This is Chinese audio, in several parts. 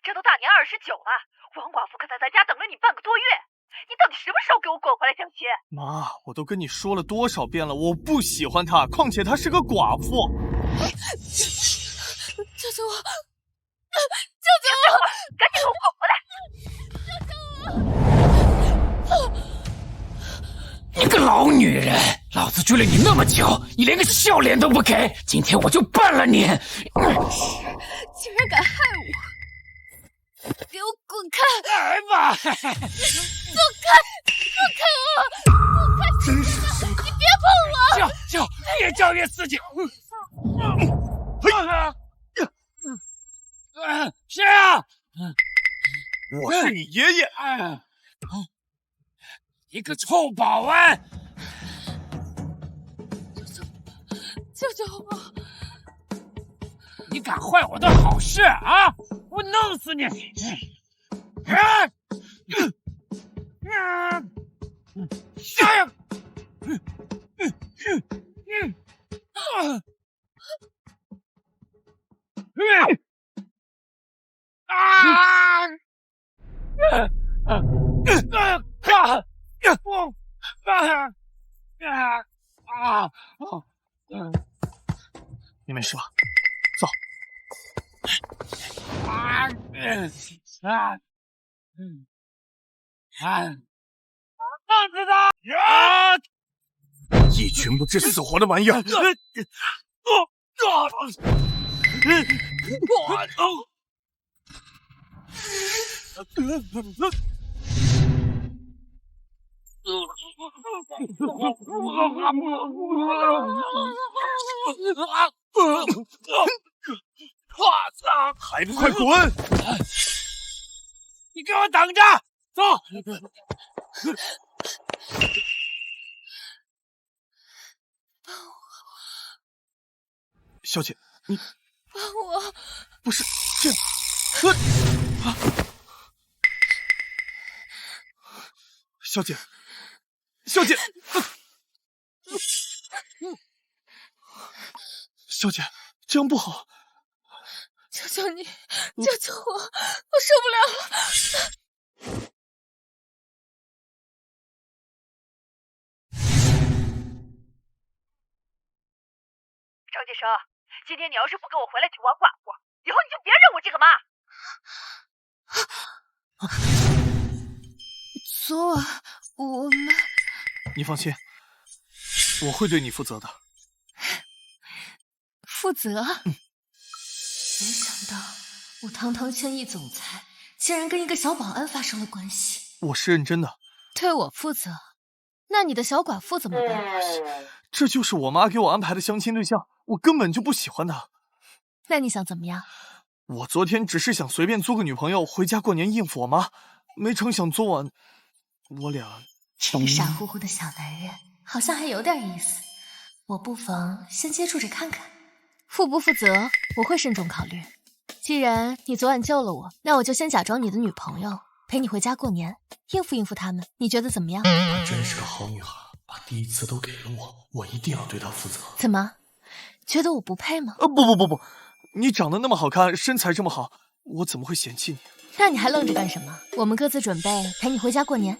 这都大年29了，王寡妇可在咱家等了你半个多月，你到底什么时候给我滚回来相亲？妈，我都跟你说了多少遍了，我不喜欢她，况且她是个寡妇。救救我！救救我！赶紧给我滚回来！你个老女人，老子追了你那么久，你连个笑脸都不给，今天我就办了你！竟然敢害我！给我滚开！来吧！放开！放开我！放开！真是深刻！你别碰我！叫，越叫越刺激！谁啊？我是你爷爷！一个臭保安！救救我！你敢坏我的好事啊！我弄死你！你没事吧？走。弄死他！一群不知死活的玩意儿！还不快滚！你给我等着！走！小姐，你帮我！不是这，小姐，小姐，小姐，这样不好。求求你，救救我！我受不了了！张先生，今天你要是不跟我回来娶王寡妇，以后你就别认我这个妈。昨晚我们……你放心，我会对你负责的。负责？没想到我堂堂千亿总裁，竟然跟一个小保安发生了关系。我是认真的。对我负责？那你的小寡妇怎么办？这就是我妈给我安排的相亲对象，我根本就不喜欢她。那你想怎么样？我昨天只是想随便租个女朋友回家过年应付我妈，没成想昨晚我俩……这个傻乎乎的小男人好像还有点意思，我不妨先接触着看看。负不负责，我会慎重考虑。既然你昨晚救了我，那我就先假装你的女朋友，陪你回家过年，应付应付他们，你觉得怎么样？她真是个好女孩，把第一次都给了我，我一定要对她负责。怎么，觉得我不配吗？不，你长得那么好看，身材这么好，我怎么会嫌弃你？那你还愣着干什么？我们各自准备陪你回家过年。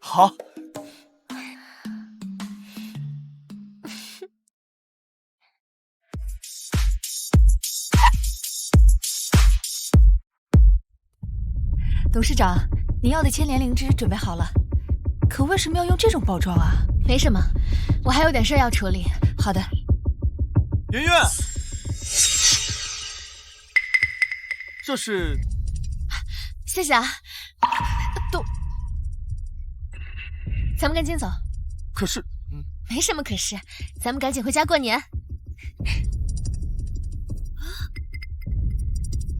好。董事长，您要的千年灵芝准备好了，可为什么要用这种包装啊？没什么，我还有点事要处理。好的。圆圆，这是……谢谢啊。咱们赶紧走。可是……没什么可是，咱们赶紧回家过年。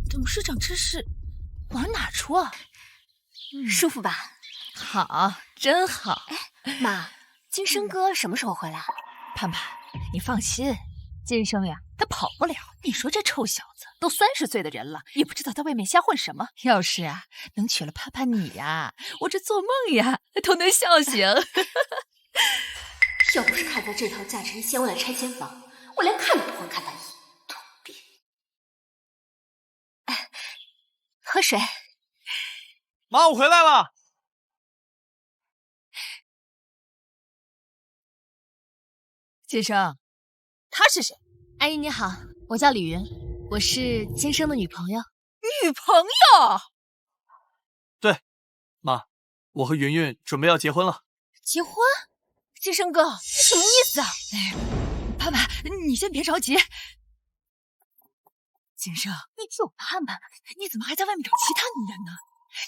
董事长这是玩哪出啊？舒服吧？好，真好。妈，金生哥什么时候回来？盼盼，你放心，金生呀，他跑不了。你说这臭小子都30岁的人了，也不知道在外面瞎混什么。要是啊，能娶了盼盼你呀，我这做梦呀都能笑醒。要不是看在这套价值1000万的拆迁房，我连看都不会看他一眼。土鳖！喝水。妈，我回来了。金生，他是谁？阿姨你好，我叫李云，我是金生的女朋友。女朋友？对，妈，我和云云准备要结婚了。结婚？金生哥，你什么意思啊？盼盼，你先别着急。金生，你有盼盼，你怎么还在外面找其他女人呢？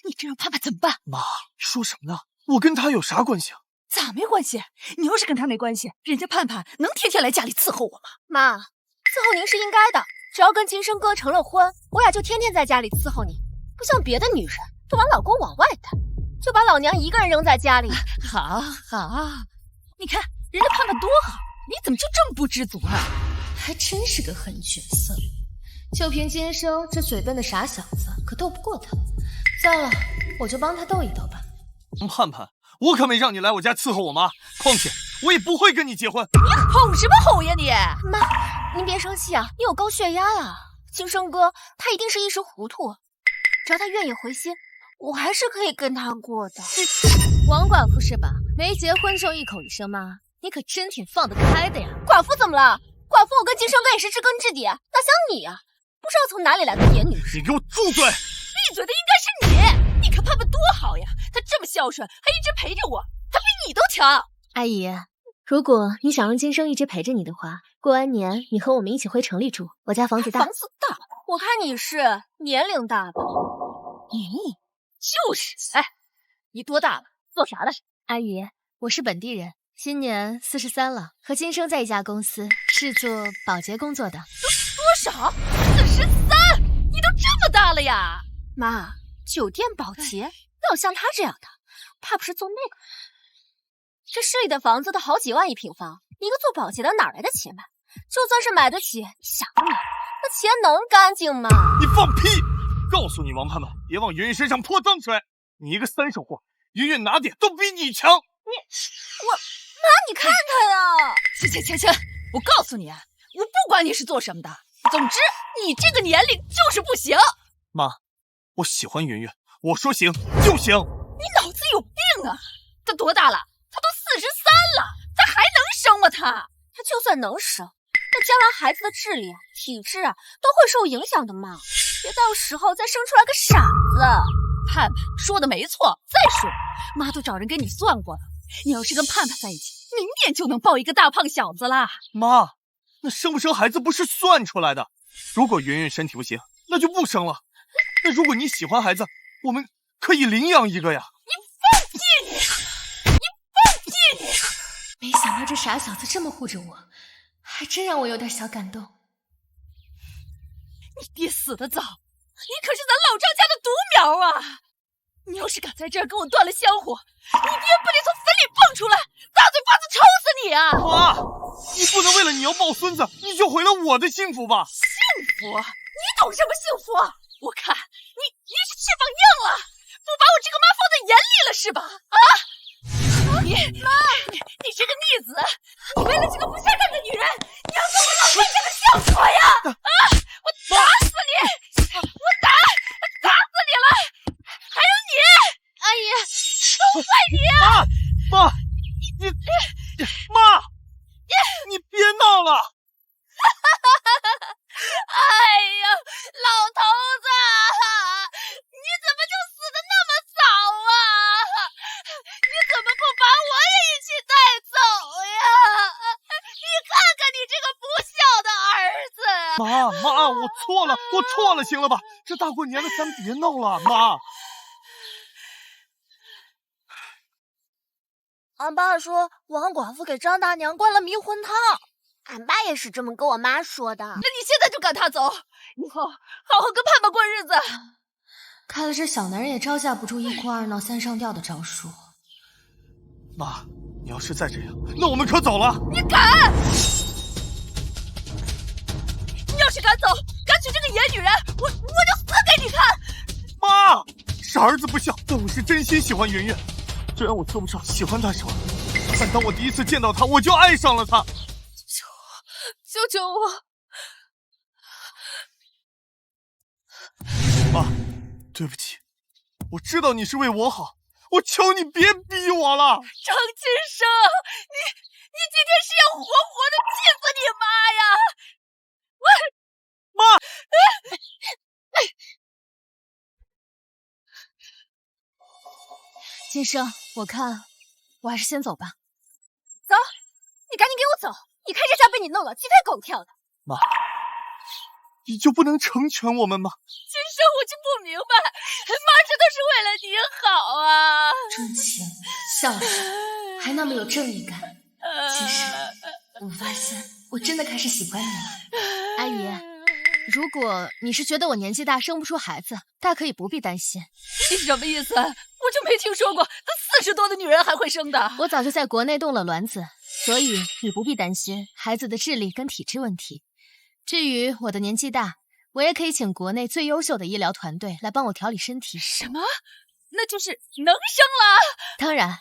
你这让盼盼怎么办？妈，说什么呢？我跟他有啥关系啊？咋没关系？你要是跟他没关系，人家盼盼能天天来家里伺候我吗？妈，伺候您是应该的，只要跟金生哥成了婚，我俩就天天在家里伺候你，不像别的女人都把老公往外带，就把老娘一个人扔在家里。好，你看人家盼盼多好，你怎么就这么不知足啊？还真是个狠角色，就凭金生这嘴笨的傻小子，可斗不过他。算了，我就帮他斗一斗吧。盼盼，我可没让你来我家伺候我妈，况且我也不会跟你结婚。你吼什么吼呀你？妈，您别生气啊，你有高血压啊。金生哥他一定是一时糊涂，只要他愿意回心，我还是可以跟他过的。王寡妇是吧？没结婚就一口一声妈，你可真挺放得开的呀。寡妇怎么了？寡妇我跟金生哥也是知根知底，哪像你呀，不知道从哪里来的野女人。你给我住嘴！闭嘴的应该是你！你看盼盼多好呀，她这么孝顺，还一直陪着我，她比你都强。阿姨，如果你想让金生一直陪着你的话，过完年你和我们一起回城里住，我家房子大。房子大？我看你是年龄大吧？年龄就是。哎，你多大了？做啥的？阿姨，我是本地人，今年43了，和金生在一家公司，是做保洁工作的。多少？43？你都这么大了呀？妈，酒店保洁要像他这样的，怕不是做那个。这市里的房子都好几万一平方，一个做保洁的哪来的钱买？就算是买得起，想买，那钱能干净吗？你放屁！告诉你王盼盼，别往云云身上泼脏水。你一个三手货，云云哪点都比你强。妈，你看他呀！行，我告诉你，我不管你是做什么的，总之你这个年龄就是不行。妈，我喜欢云云，我说行就行。你脑子有病啊！她多大了？她都43了，咋还能生啊？她就算能生，那将来孩子的智力、体质都会受影响的嘛。别到时候再生出来个傻子。盼盼说的没错，再说妈都找人给你算过了，你要是跟盼盼在一起，明年就能抱一个大胖小子啦。妈，那生不生孩子不是算出来的？如果云云身体不行，那就不生了。那如果你喜欢孩子，我们可以领养一个呀。你放屁！没想到这傻小子这么护着我，还真让我有点小感动。你爹死得早，你可是咱老张家的独苗啊！你要是敢在这儿跟我断了香火，你爹不得从坟里蹦出来，大嘴巴子抽死你啊！妈，你不能为了你要抱孙子，你就毁了我的幸福吧？幸福？你懂什么幸福？我看你是翅膀硬了，不把我这个妈放在眼里了是吧？啊！你这个逆子，你为了这个不下蛋的女人，你要跟我老公这个幸福呀！啊！我打死你！我打死你了！还有你，阿姨，都怪你啊！妈，妈，你别闹了！哎呀，老头子，你怎么就死得那么早啊？你怎么不把我也一起带走呀？你看看你这个不孝的儿子！妈，我错了，行了吧？这大过年的，咱别闹了，妈。俺爸说王寡妇给张大娘灌了迷魂汤，俺爸也是这么跟我妈说的。那你现在就赶他走，以后好好跟盼盼过日子。看来这小男人也招架不住一哭二闹三上吊的招数。妈，你要是再这样，那我们可走了。你敢！你要是敢走，敢娶这个野女人，我就死给你看！妈，是儿子不孝，但我是真心喜欢云云。虽然我说不上喜欢她什么，但当我第一次见到她，我就爱上了她。救救我！妈，对不起，我知道你是为我好，我求你别逼我了。张金生，你今天是要活活的气死你妈呀！妈，金生，我看我还是先走吧。走，你赶紧给我走！你看这下被你弄了，鸡飞狗跳的。妈，你就不能成全我们吗？金生，我就不明白，妈这都是为了你好啊！钟情、孝顺，还那么有正义感。其实，我发现我真的开始喜欢你了。阿姨，如果你是觉得我年纪大生不出孩子，大可以不必担心。你什么意思？我就没听说过那40多的女人还会生的。我早就在国内冻了卵子，所以你不必担心孩子的智力跟体质问题。至于我的年纪大，我也可以请国内最优秀的医疗团队来帮我调理身体。什么？那就是能生了？当然。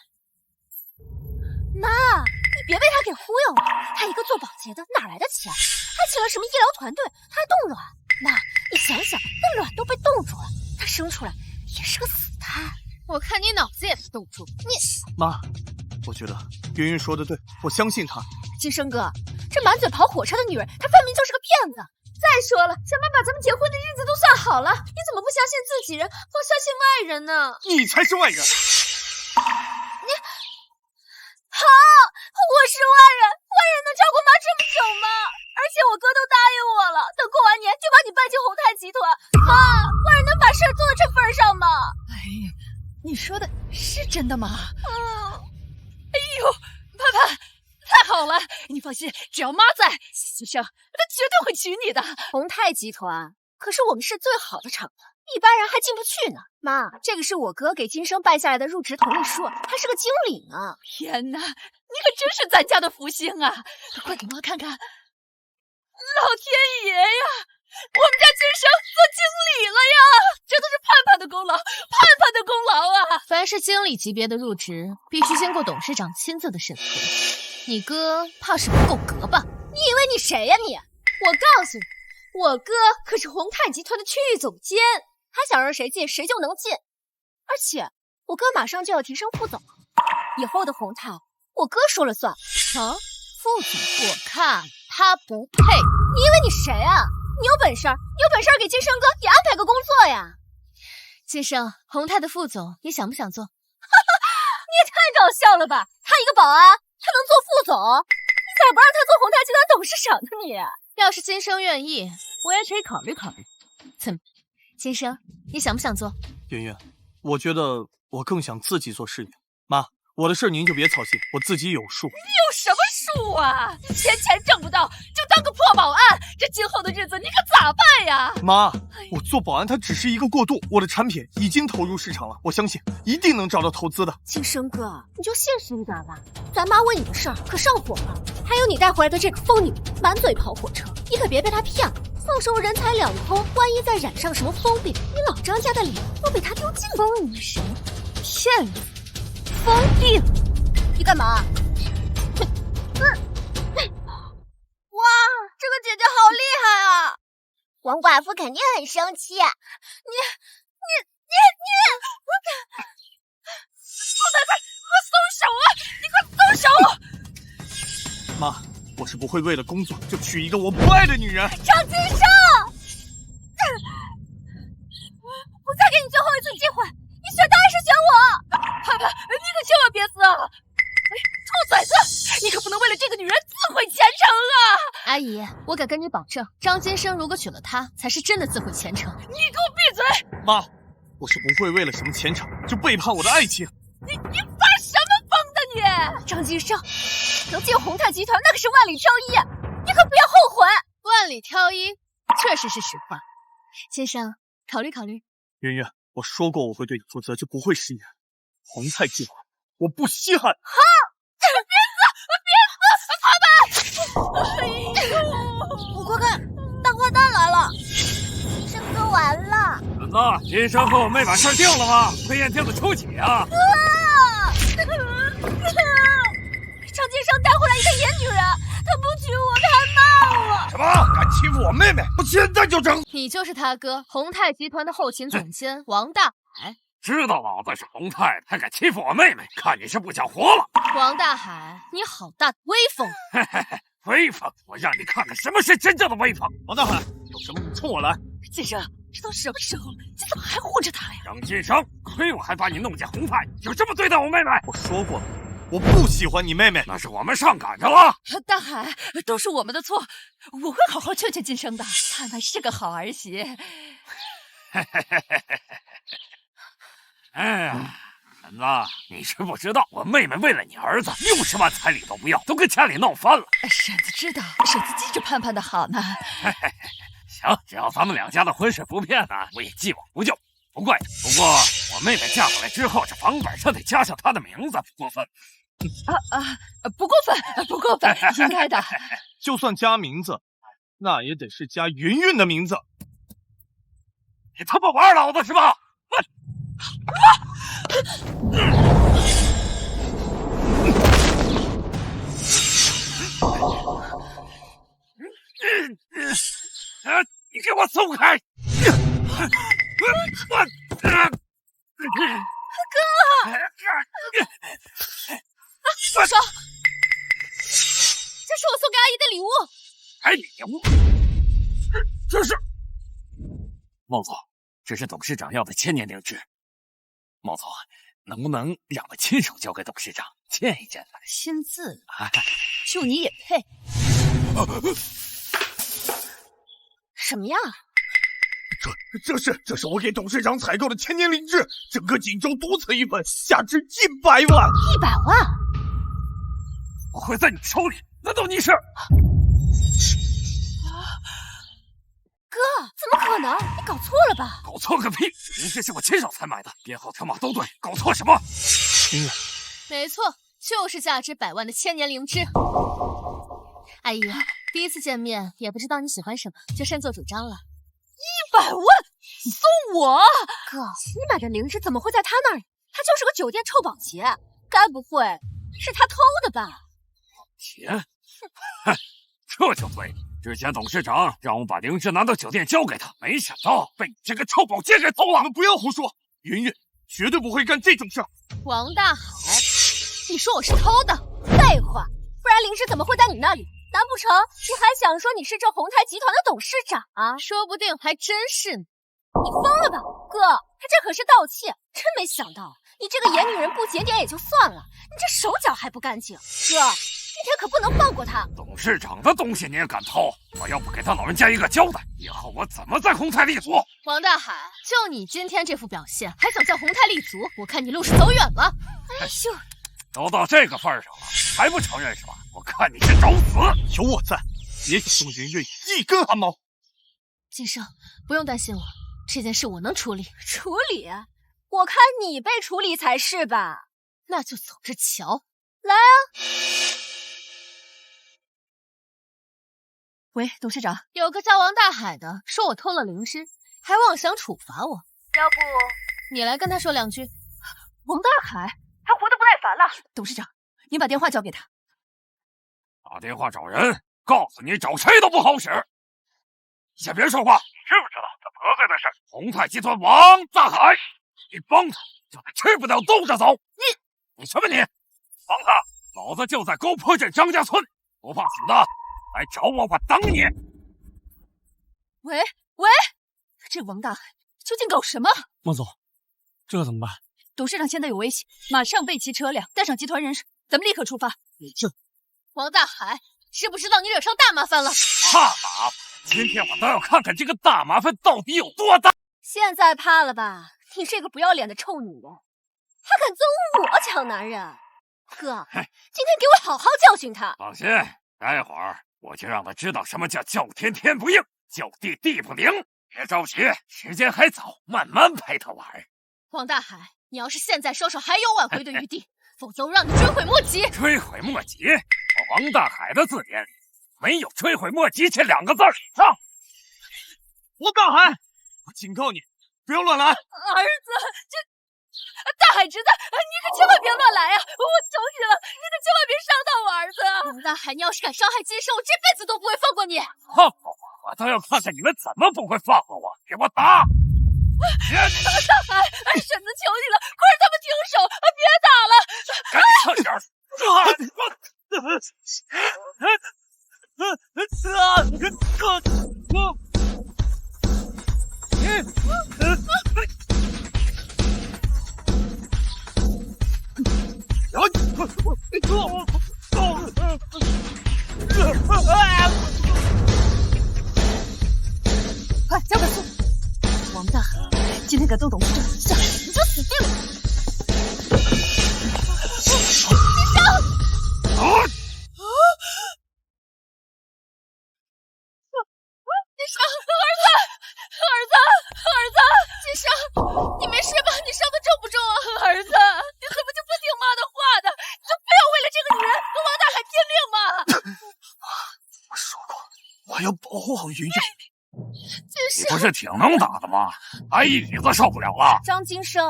妈，你别被他给忽悠了。他一个做保洁的，哪来的钱？还请了什么医疗团队？他还冻卵。妈，你想想，那卵都被冻住了，他生出来也是个死胎。我看你脑子也被冻住。妈，我觉得云云说的对，我相信她。金生哥，这满嘴跑火车的女人，她分明就是个骗子。再说了，前面把咱们结婚的日子都算好了，你怎么不相信自己人，不相信外人呢？你才是外人。好，我是外人，外人能照顾妈这么久吗？而且我哥都答应我了，等过完年就把你办进宏泰集团。妈，外人能把事儿做到这份上吗？哎，你说的是真的吗？哎呦，盼盼，太好了！你放心，只要妈在，金生他绝对会娶你的。宏泰集团可是我们市最好的厂子，一般人还进不去呢。妈，这个是我哥给金生办下来的入职同意书，他是个经理呢。天哪，你可真是咱家的福星啊！快给妈看看。老天爷呀，我们家金生做经理了呀！这都是盼盼的功劳，盼盼的功劳啊！凡是经理级别的入职，必须经过董事长亲自的审核。你哥怕是不够格吧？你以为你谁呀你？我告诉你，我哥可是宏泰集团的区域总监，他想让谁进谁就能进。而且我哥马上就要提升副总了，以后的宏泰我哥说了算。啊，副总，我看他不配。你以为你谁啊？你有本事给金生哥也安排个工作呀！金生，宏泰的副总，你想不想做？你也太搞笑了吧！他一个保安，他能做副总？你咋不让他做宏泰集团董事长呢你？要是金生愿意，我也可以考虑考虑。怎么，金生，你想不想做？云云，我觉得我更想自己做事业。妈，我的事您就别操心，我自己有数。你有什么数啊？钱挣不到，就当个破保安，这今后的日子你可咋办呀？妈，我做保安它只是一个过渡，我的产品已经投入市场了，我相信一定能找到投资的。金生哥，你就现实一点吧，咱妈为你的事儿可上火了。还有你带回来的这个疯女人，满嘴跑火车，你可别被她骗了。到时候人财两空，万一再染上什么疯病，你老张家的脸都被她丢尽了。疯女神，骗子，疯病，你干嘛？哇，这个姐姐好厉害啊！王寡妇肯定很生气。你，快松手啊！你快松手！妈，我是不会为了工作就娶一个我不爱的女人。张金生，我再给你最后一次机会，你选他还是选我？盼盼，你可千万别死啊！哎，兔崽子，你可不能为了这个女人自毁前程啊！阿姨，我敢跟你保证，张金生如果娶了她，才是真的自毁前程。你给我闭嘴！妈，我是不会为了什么前程就背叛我的爱情。你发什么疯的你？张金生能进宏泰集团，那可是万里挑一，你可不要后悔。万里挑一，确实是实话。金生，考虑考虑。云云，我说过我会对你负责，就不会食言。宏泰集团，我不稀罕。好，别死！我快看，大坏蛋来了！金生哥完了。怎么，金生和我妹把事定了吗？推验镜子抽血啊！张金生带回来一个野女人，他不娶我，他还骂我。什么？敢欺负我妹妹？我现在就整！你就是他哥，宏泰集团的后勤总监王大海。知道老子是宏泰的，还敢欺负我妹妹？看你是不想活了！王大海，你好大的威风！嘿嘿嘿，威风！我让你看看什么是真正的威风！王大海，有什么你冲我来！晋升，这都什么时候了，你怎么还护着他呀？张晋升，亏我还把你弄进宏泰，就这么对待我妹妹？我说过了，我不喜欢你妹妹。那是我们上赶着了。大海，都是我们的错，我会好好劝劝晋升的。盼盼是个好儿媳。哎呀，婶子，你是不知道，我妹妹为了你儿子60万彩礼都不要，都跟家里闹翻了。婶子知道，婶子记着盼盼的好呢。行，只要咱们两家的婚事不变呢，我也既往不咎，不怪他。不过我妹妹嫁过来之后，这房本上得加上她的名字，不过分。不过分，不过分，应该的。就算加名字，那也得是加云云的名字。你他妈玩老子是吧？你给我松开！住手！这是我送给阿姨的礼物。哎呦，这是孟总，这是董事长要的1000年灵芝。孟总，能不能让我亲手交给董事长见一见呢？亲自啊，就你也配？什么呀？这是我给董事长采购的1000年灵芝，整个锦州独此一份，价值100万。100万？我会在你手里？难道你是？哥，怎么可能？你搞错了吧？搞错个屁！灵芝是我亲手才买的，编号条码都对，搞错什么？云云，没错，就是价值100万的1000年灵芝。阿姨，第一次见面，也不知道你喜欢什么，就擅作主张了。100万，你送我？哥，你买的灵芝怎么会在他那里？他就是个酒店臭保洁，该不会是他偷的吧？钱？哼，这就对了。之前董事长让我把灵芝拿到酒店交给他，没想到被你这个臭保洁给偷了。你们不要胡说，云云绝对不会干这种事。王大海，你说我是偷的？废话，不然灵芝怎么会在你那里？难不成你还想说你是这宏泰集团的董事长啊？说不定还真是呢。你疯了吧，哥？他这可是盗窃！真没想到，你这个野女人不检点也就算了，你这手脚还不干净。哥，今天可不能放过他。董事长的东西你也敢偷？我要不给他老人家一个交代，以后我怎么在宏泰立足？王大海，就你今天这副表现，还想在宏泰立足？我看你路是走远了。哎呦，都到这个份上了，还不承认是吧？我看你是找死！有我在，别想动云云一根汗毛。晋升，不用担心我，这件事我能处理。处理？我看你被处理才是吧？那就走着瞧。来啊！喂，董事长，有个叫王大海的说我偷了灵芝，还妄想处罚我。要不你来跟他说2句。王大海，他活得不耐烦了。董事长，您把电话交给他。打电话找人，告诉你找谁都不好使。你先别说话，你知不知道他得罪的是宏泰集团王大海？你帮他，就得吃不了兜着走。你什么你？帮他，老子就在沟坡镇张家村，不怕死的，来找我，我等你。喂，这王大海究竟搞什么？孟总，这怎么办？董事长现在有危险，马上备齐车辆，带上集团人士，咱们立刻出发。王大海，知不知道你惹上大麻烦了？大麻烦！今天我倒要看看这个大麻烦到底有多大。现在怕了吧？你这个不要脸的臭女人，还敢憎恶我抢男人！哥，今天给我好好教训他。放心，待会儿我就让他知道什么叫叫天天不应，叫地地不灵。别着急，时间还早，慢慢陪他玩。王大海，你要是现在收手，还有挽回的余地，否则我让你追悔莫及。追悔莫及？我王大海的字典里没有追悔莫及这2个字。上！王大海，我警告你，不要乱来。儿子，大海侄子，你可千万别乱来呀！我求你了，你可千万别伤到我儿子。王大海，你要是敢伤害金生，我这辈子都不会放过你！放过我，我倒要看看你们怎么不会放过我！给我打！大海，婶子求你了，快让他们停手，别打了！赶紧上点！快交个速！王大海，今天敢动董事长一下，你就死定了！你没事吧？你伤得重不重啊，儿子？你怎么就不听妈的话的？你就非要为了这个女人跟王大海拼命吗？我说过，我要保护好云云。你不是挺能打的吗？挨一椅子受不了了？张金生，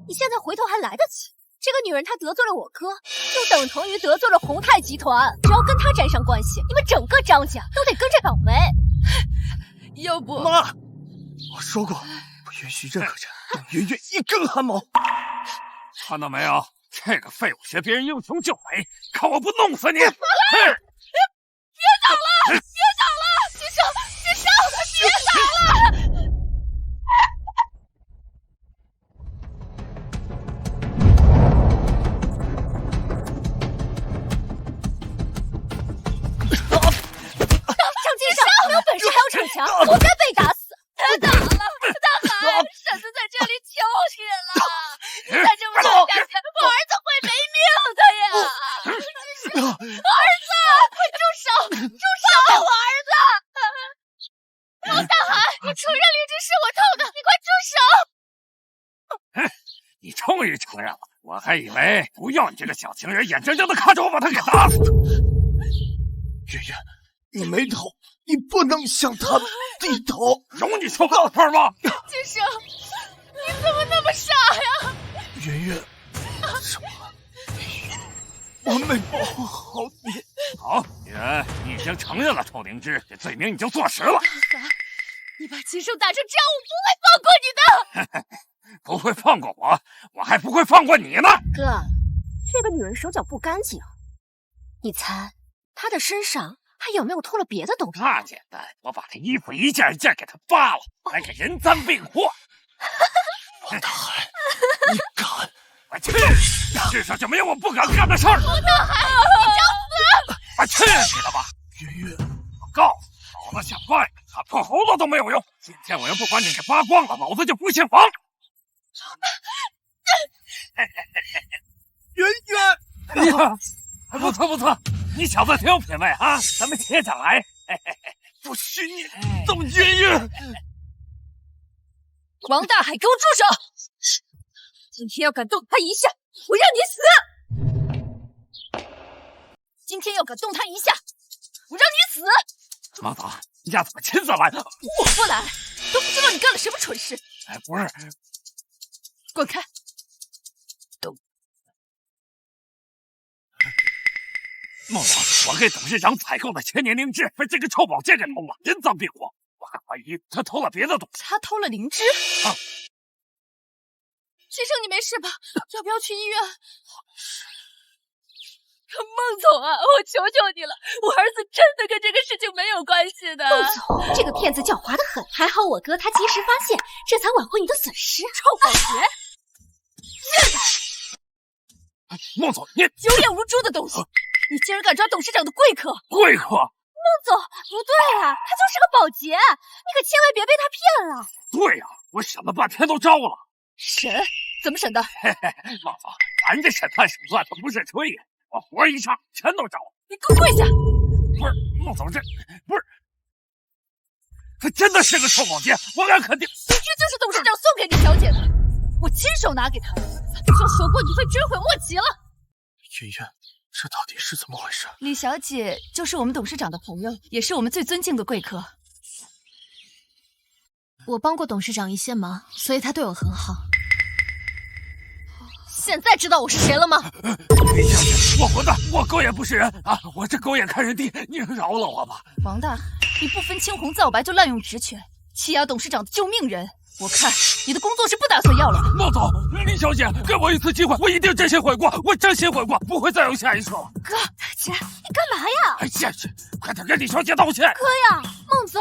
你现在回头还来得及。这个女人她得罪了我哥，就等同于得罪了宏泰集团。只要跟她沾上关系，你们整个张家都得跟着倒霉。要不，妈，我说过，不允许任何人动云云一根汗毛。看到没有？这个废物学别人英雄救美，看我不弄死你！别打了！金生，别打了！张金生，没有本事还要逞强，活该被打死！别打了，大海，婶子在这里求你了，你再这么打下去，我儿子会没命的呀！儿子，快住手！放开我儿子！王大海，你承认灵芝是我偷的，你快住手！你终于承认了，我还以为不要你这个小情人，眼睁睁的看着我把他给打死。云云，你没头，你不能向他低头。容你说过分吗？金生，你怎么那么傻呀？云云，什么？我没保护好你。好，既然你已经承认了臭灵芝，这罪名已经坐实了。你把金生打成这样，我不会放过你的。不会放过我，我还不会放过你呢。哥，这个女人手脚不干净，你猜她的身上还有没有偷了别的东西？那简单，我把这衣服一件一件给她扒了，来个人赃并获。王大海，你敢？我去，世上就没有我不敢干的事儿。王大海，你找死！我去你的吧！云云，我告诉你，老子想败，打破喉咙都没有用。今天我要不把你给扒光了，老子就不姓王。云云，不错不错，你小子挺有品位啊！咱们接着来。不许你动云云！王大海，给我住手！今天要敢动他一下，我让你死！今天要敢动他一下，我让你死！王总，你丫怎么亲自来的？我不来，都不知道你干了什么蠢事。哎，不是，滚开！孟总，我给董事长采购的千年灵芝被这个臭保洁给偷了，人赃并获。我还怀疑他偷了别的东西。他偷了灵芝啊！先生，你没事吧？要不要去医院？孟总啊，我求求你了，我儿子真的跟这个事情没有关系的。孟总，这个骗子狡猾的很，还好我哥他及时发现，这才挽回你的损失。臭保洁！孟总，你有眼无珠的东西！你竟然敢抓董事长的贵客！贵客！孟总，不对啊，他就是个保洁，你可千万别被他骗了。对呀，我审了半天都招了。审？怎么审的？孟总，咱这审判手段可不是吹呀，我活一场全都招了。你给我跪下！不是，孟总，这不是，他真的是个臭保洁，我敢肯定。灵芝就是董事长送给李小姐的，我亲手拿给她的。早就说过你会追悔莫及了。云云，这到底是怎么回事？李小姐就是我们董事长的朋友，也是我们最尊敬的贵客。我帮过董事长一些忙，所以他对我很好。现在知道我是谁了吗？李小姐，我混蛋，我狗眼不识人啊！我这狗眼看人低，你饶了我吧！王大海，你不分青红皂白就滥用职权，欺压董事长的救命人，我看你的工作是不打算要了。莫总，李小姐，给我一次机会，我一定真心悔过，我真心悔过，不会再有下一次了。哥，姐，你干嘛呀？哎呀，快点跟李小姐道歉！哥呀，孟总，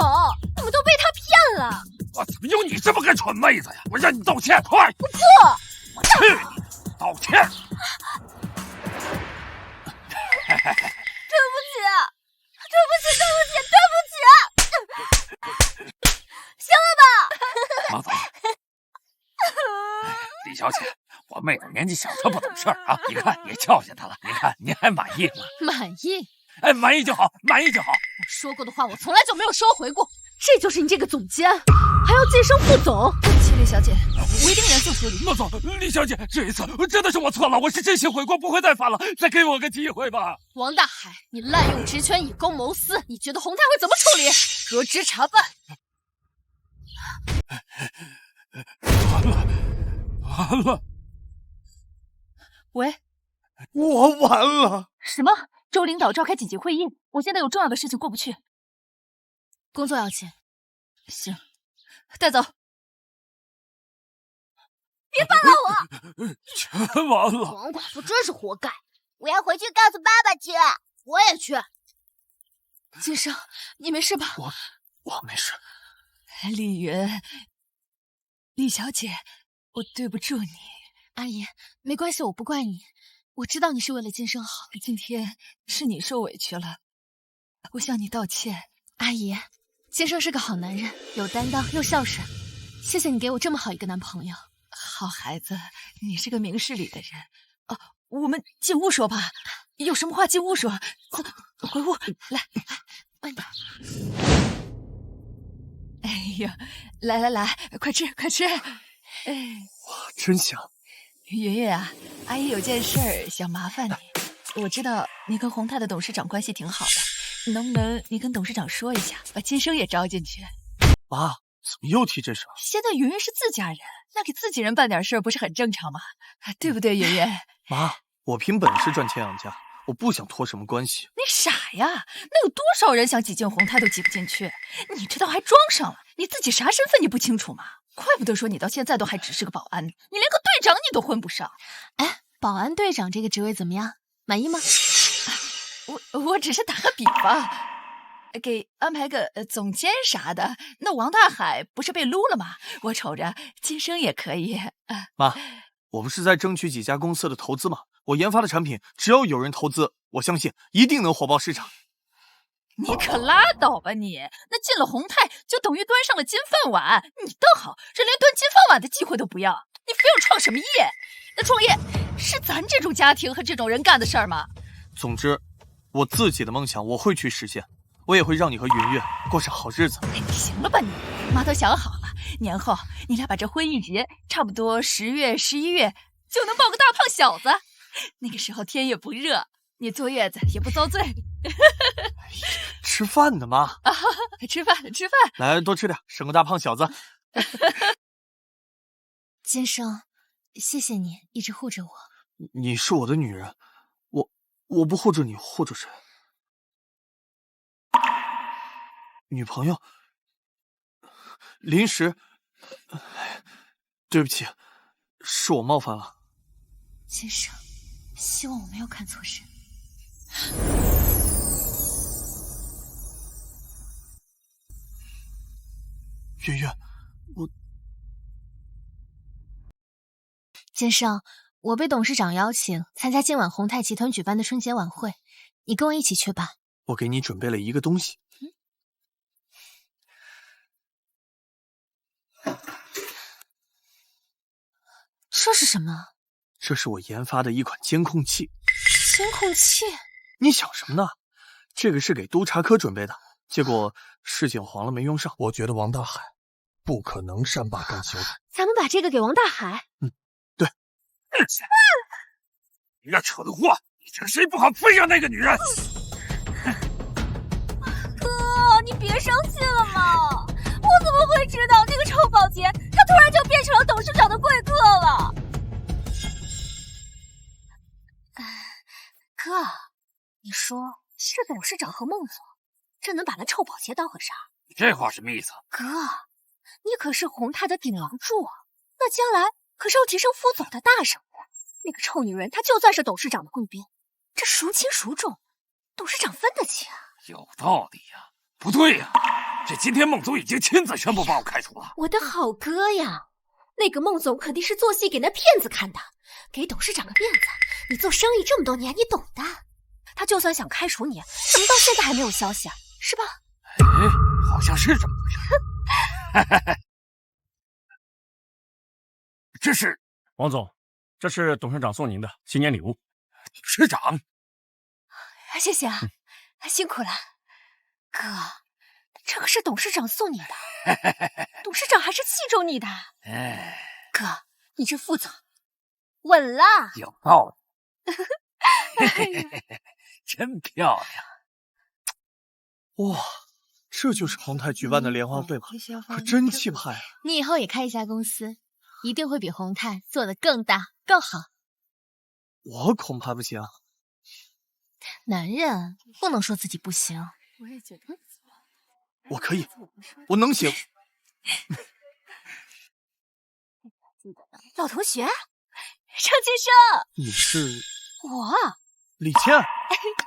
你们都被他骗了。我怎么有你这么个蠢妹子呀？我让你道歉，快！不，我去你！道歉！对不起，对不起，对不起，对不起！行了吧？王总，李小姐，我妹子年纪小，她不懂事儿啊。你看也教训她了，你看您还满意吗？满意？哎，满意就好，满意就好。我说过的话，我从来就没有收回过。这就是你这个总监，还要晋升副总？对不起，李小姐，我一定严肃处理。莫总，李小姐，这一次真的是我错了，我是真心悔过，不会再犯了，再给我个机会吧。王大海，你滥用职权，以公谋私，你觉得洪泰会怎么处理？革职查办。完了！喂，我完了！什么？周领导召开紧急会议，我现在有重要的事情过不去。工作要紧。行，带走。别放了我！全完了！王寡妇真是活该！我要回去告诉爸爸去。我也去。金生，你没事吧？我没事。丽云，李小姐，我对不住你。阿姨，没关系，我不怪你。我知道你是为了金生好。今天是你受委屈了，我向你道歉。阿姨，金生是个好男人，有担当又孝顺。谢谢你给我这么好一个男朋友。好孩子，你是个明事理的人。我们进屋说吧，有什么话进屋说。走，回屋来，慢点。哎呀，来，快吃快吃。哎，哇，真香。云云啊，阿姨有件事儿想麻烦你。我知道你跟宏泰的董事长关系挺好的，能不能你跟董事长说一下，把金生也招进去？妈，怎么又提这事了？现在云云是自家人，那给自己人办点事儿不是很正常吗？对不对，云云？妈，我凭本事赚钱养家，我不想托什么关系。你傻呀？那有多少人想挤进宏泰都挤不进去？你这倒还装上了，你自己啥身份你不清楚吗？怪不得说你到现在都还只是个保安，你连个队长你都混不上。哎，保安队长这个职位怎么样？满意吗？我只是打个比方，给安排个总监啥的。那王大海不是被撸了吗？我瞅着金生也可以。妈，我不是在争取几家公司的投资吗？我研发的产品，只要有人投资，我相信一定能火爆市场。你可拉倒吧你！那进了宏泰就等于端上了金饭碗，你倒好，这连端金饭碗的机会都不要，你非要创什么业？那创业是咱这种家庭和这种人干的事儿吗？总之，我自己的梦想我会去实现，我也会让你和云月过上好日子。哎，你行了吧你？妈都想好了，年后你俩把这婚姻节差不多10月、11月就能抱个大胖小子，那个时候天也不热，你坐月子也不遭罪。吃饭呢，妈啊，吃饭，来多吃点，生个大胖小子。金生，谢谢你一直护着我。你是我的女人，我不护着你，护着谁？女朋友？临时，对不起，是我冒犯了。金生，希望我没有看错人。月月，金生，我被董事长邀请参加今晚宏泰集团举办的春节晚会，你跟我一起去吧。我给你准备了一个东西。这是什么？这是我研发的一款监控器。监控器？你想什么呢？这个是给督察科准备的，结果事情黄了没用上。我觉得王大海不可能善罢甘休的。咱们把这个给王大海。对。你俩扯的货，你这谁不好非要那个女人？哥，你别生气了嘛！我怎么会知道那个臭保洁他突然就变成了董事长的贵客了？你说是董事长和孟总，真能把那臭保洁当回事儿？你这话什么意思？哥，你可是宏泰的顶梁柱啊，那将来可是要提升副总的大人物。那个臭女人，她就算是董事长的贵宾，这孰轻孰重，董事长分得起啊？有道理呀。不对呀，这今天孟总已经亲自宣布把我开除了。我的好哥呀，那个孟总肯定是做戏给那骗子看的，给董事长个面子。你做生意这么多年，你懂的。他就算想开除你，怎么到现在还没有消息啊？是吧？哎，好像是这么回事。这是王总，这是董事长送您的新年礼物。董事长，谢谢啊，辛苦了，哥。这可是董事长送你的，董事长还是器重你的。哥，你这副总稳了，有道理。真漂亮！哇，这就是宏泰举办的联欢会吧？可真气派啊！你以后也开一家公司，一定会比宏泰做得更大更好。我恐怕不行。男人不能说自己不行。我也觉得。我可以，我能行。老同学，张先生，你是我李倩？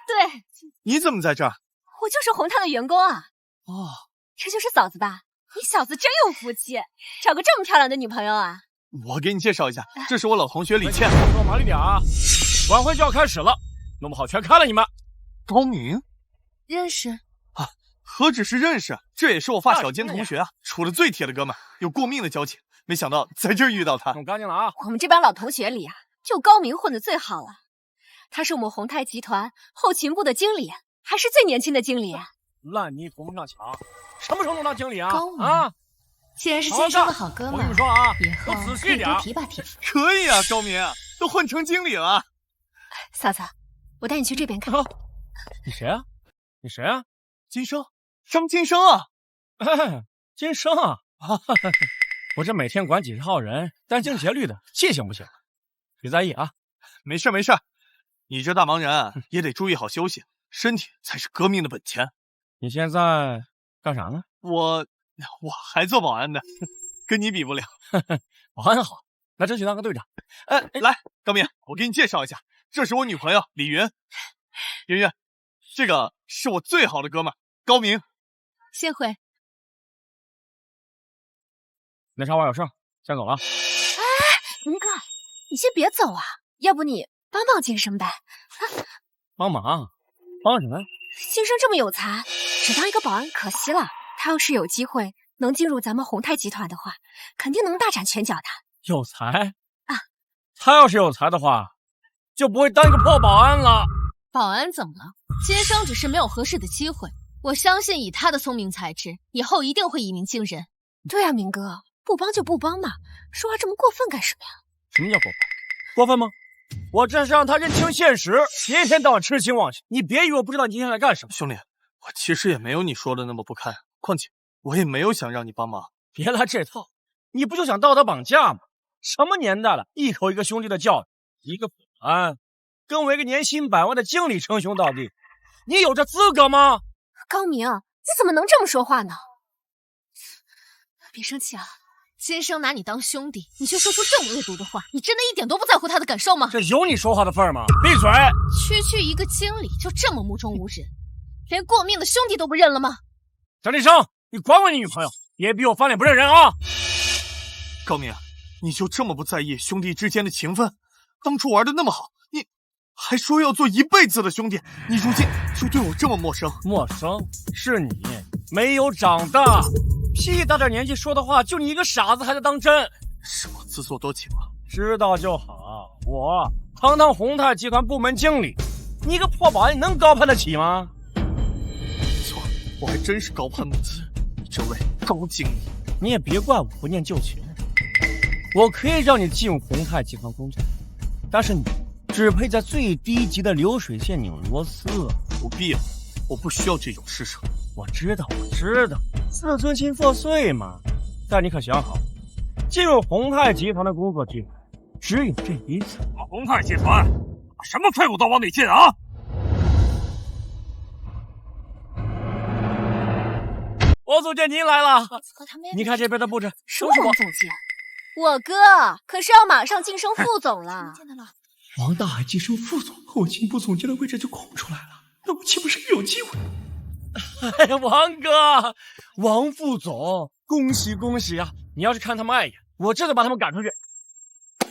对，你怎么在这儿？我就是宏泰的员工啊。哦，这就是嫂子吧？你小子真有福气，找个这么漂亮的女朋友啊！我给你介绍一下，这是我老同学李倩。动作麻利点啊！晚会就要开始了，弄不好全看了你们。高明，认识啊？何止是认识，这也是我发小兼同学啊，处的最铁的哥们，有过命的交情。没想到在这儿遇到他。弄干净了啊！我们这帮老同学里啊，就高明混得最好了。他是我们宏泰集团后勤部的经理，还是最年轻的经理。烂泥扶不上墙，什么时候能当经理啊？高明啊！既然是先生的好哥们，我跟你说啊，以后都仔细点，多提拔提拔。可以啊，高明，都混成经理了。嫂子，我带你去这边看。你谁啊？你谁啊？金生，张金生啊！哎，金生啊！我这每天管几十号人，殚精竭虑的，记性不行，别在意啊。没事没事，你这大忙人也得注意好休息，身体才是革命的本钱。你现在干啥呢？我还做保安呢，跟你比不了。保安好，那争取当个队长。来，高明，我给你介绍一下，这是我女朋友李云。云云，这个是我最好的哥们高明。谢会。那茶碗有剩，先走了。哎，明哥，你先别走啊，要不你帮帮金生呗？帮忙？帮什么？金生这么有才，只当一个保安可惜了。他要是有机会能进入咱们宏泰集团的话，肯定能大展拳脚的。有才啊？他要是有才的话，就不会当一个破保安了。保安怎么了？金生只是没有合适的机会。我相信以他的聪明才智，以后一定会一鸣惊人。对啊，明哥，不帮就不帮嘛，说话这么过分干什么呀？什么叫过分？过分吗？我这是让他认清现实，别一天到晚痴心妄想。你别以为我不知道你今天在干什么。兄弟，我其实也没有你说的那么不堪，况且我也没有想让你帮忙。别来这套，你不就想道德绑架吗？什么年代了，一口一个兄弟的教育，一个保安跟我一个年薪100万的经理称兄道弟，你有这资格吗？高明，你怎么能这么说话呢？别生气啊！金生拿你当兄弟，你却说出这么恶毒的话，你真的一点都不在乎他的感受吗？这有你说话的份儿吗？闭嘴！区一个经理就这么目中无人，连过命的兄弟都不认了吗？张立生，你管管你女朋友，别逼我翻脸不认人啊！高明，你就这么不在意兄弟之间的情分？当初玩的那么好，你还说要做一辈子的兄弟，你如今就对我这么陌生。陌生是你没有长大，屁大点年纪说的话，就你一个傻子还在当真，是我自作多情了。知道就好。我堂堂宏泰集团部门经理，你一个破保安，你能高攀得起吗？没错，我还真是高攀不起你这位高经理。你也别怪我不念旧情，我可以让你进入宏泰集团工作，但是你只配在最低级的流水线拧螺丝。不必了，我不需要这种施舍。我知道，自尊心作祟嘛。但你可想好，进入宏泰集团的工作机会只有这一次。宏泰集团，什么废物都往里进啊！王总监您来了。和他妹妹，你看这边的布置，什么王总监？我哥可是要马上晋升副总了。王大海晋升副总，后勤部总监的位置就空出来了，那我岂不是有机会？哎呀，王哥，王副总，恭喜恭喜啊！你要是看他们碍眼，我这就把他们赶出去。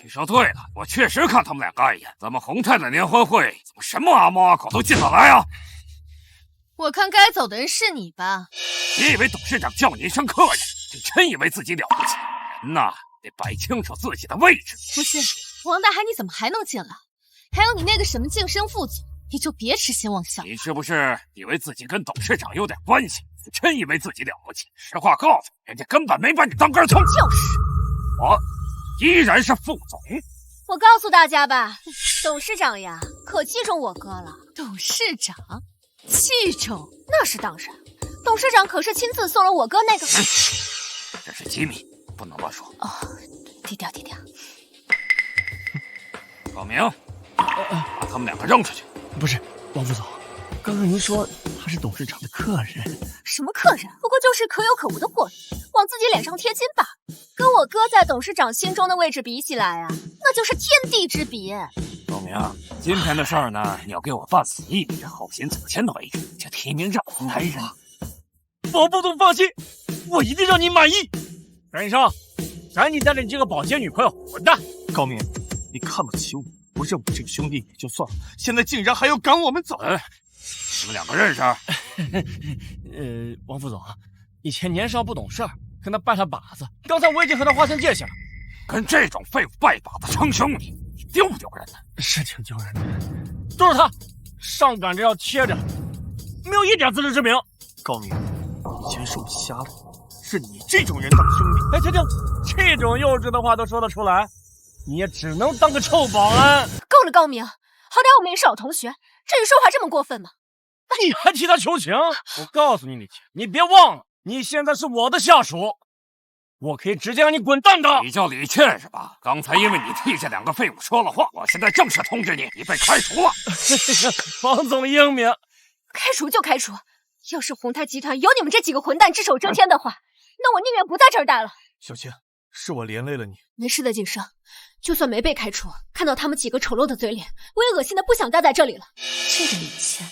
你说对了，我确实看他们两个碍眼。咱们宏泰的联欢会怎么什么阿猫阿狗都进得来啊？我看该走的人是你吧？你以为董事长叫你一声客人，就真以为自己了不起？人呐，得摆清楚自己的位置。不是，王大海你怎么还能进来？还有你那个什么晋升副总，你就别痴心妄想。你是不是以为自己跟董事长有点关系？真以为自己了不起？实话告诉你，人家根本没把你当根葱。就是我依然是副总。我告诉大家吧，董事长呀，可器重我哥了。董事长器重？那是当然，董事长可是亲自送了我哥那个。这是机密，不能乱说。哦，低调低调。高明，把他们两个扔出去。不是，王副总，刚刚您说他是董事长的客人，什么客人？不过就是可有可无的货人，往自己脸上贴金吧。跟我哥在董事长心中的位置比起来啊，那就是天地之比。高明，今天的事儿呢，你要给我办死意，这后勤总监的位置就提名让我来人。王副总放心，我一定让你满意。袁医生，赶紧带着你这个保洁女朋友滚蛋！高明，你看不起我，不认我这个兄弟也就算了，现在竟然还要赶我们走。你们两个认识？王副总，以前年少不懂事儿，跟他拜了把子，刚才我已经和他划清界限了。跟这种废物拜把子称兄弟，你丢不丢人呢？是挺丢人的。都是他，上赶着要切着，没有一点自知之明。高明，以前是我瞎了，是你这种人当兄弟。哎，停停，这种幼稚的话都说得出来，你也只能当个臭保安。够了，高明，好歹我们也是老同学，至于说话这么过分吗？你还替他求情？我告诉你，李晴，你别忘了，你现在是我的下属，我可以直接让你滚蛋的。你叫李倩是吧？刚才因为你替这两个废物说了话，我现在正式通知你，你被开除了。王总英明，开除就开除。要是宏泰集团有你们这几个混蛋只手遮天的话，那我宁愿不在这儿待了。小倩，是我连累了你。没事的，晋升，就算没被开除，看到他们几个丑陋的嘴脸，我也恶心的不想待在这里了。这个李倩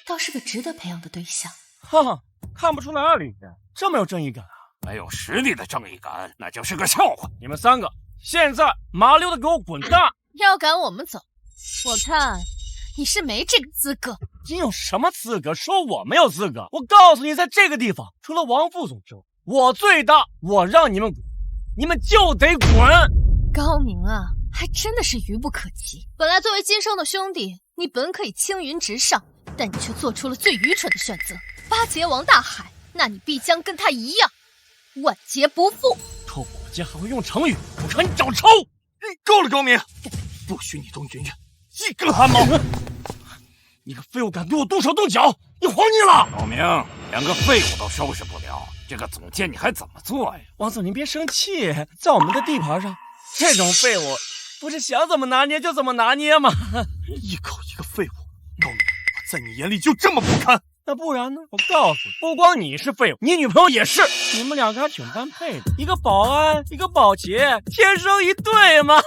倒是个值得培养的对象。哈哈，看不出来啊，李倩这么有正义感啊！没有实力的正义感，那就是个笑话。你们三个现在麻溜的给我滚蛋！要赶我们走，我看你是没这个资格。你有什么资格说我没有资格？我告诉你，在这个地方，除了王副总之外，我最大。我让你们滚，你们就得滚。高明啊，还真的是愚不可及。本来作为今生的兄弟，你本可以青云直上，但你却做出了最愚蠢的选择，巴结王大海。那你必将跟他一样，万劫不复。臭伙计还会用成语，我看你找抽！够了，高明，不许你动云云一根汗毛！你个废物敢对我动手动脚，你活腻了！高明，连个废物都收拾不了，这个总监你还怎么做呀？王总您别生气，在我们的地盘上，这种废物不是想怎么拿捏就怎么拿捏吗？一口一个废物，高明，我在你眼里就这么不堪？那不然呢？我告诉你，不光你是废物，你女朋友也是。你们两个还挺般配的，一个保安，一个保洁，天生一对嘛。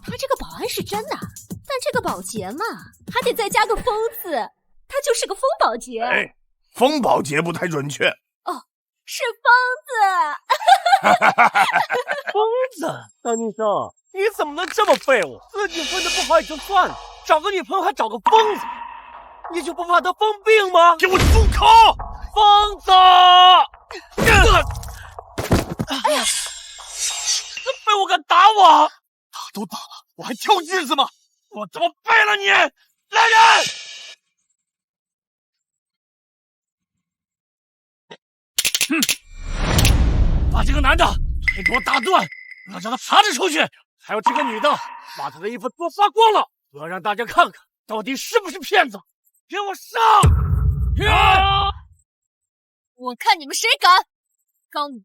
他这个保安是真的，但这个保洁嘛，还得再加个疯字，他就是个疯保洁。哎，疯保洁不太准确。哦，是疯子。疯子，张医生，你怎么能这么废物？自己混得不好也就算了，找个女朋友还找个疯子。你就不怕得疯病吗？给我住口！疯子！哎呀，这废物敢打我！打都打了，我还挑日子吗？我他妈背了你！来人！把这个男的腿给我打断，我要让他爬着出去。还有这个女的，把她的衣服给我扒光了，我要让大家看看到底是不是骗子。给我上！我看你们谁敢！高明，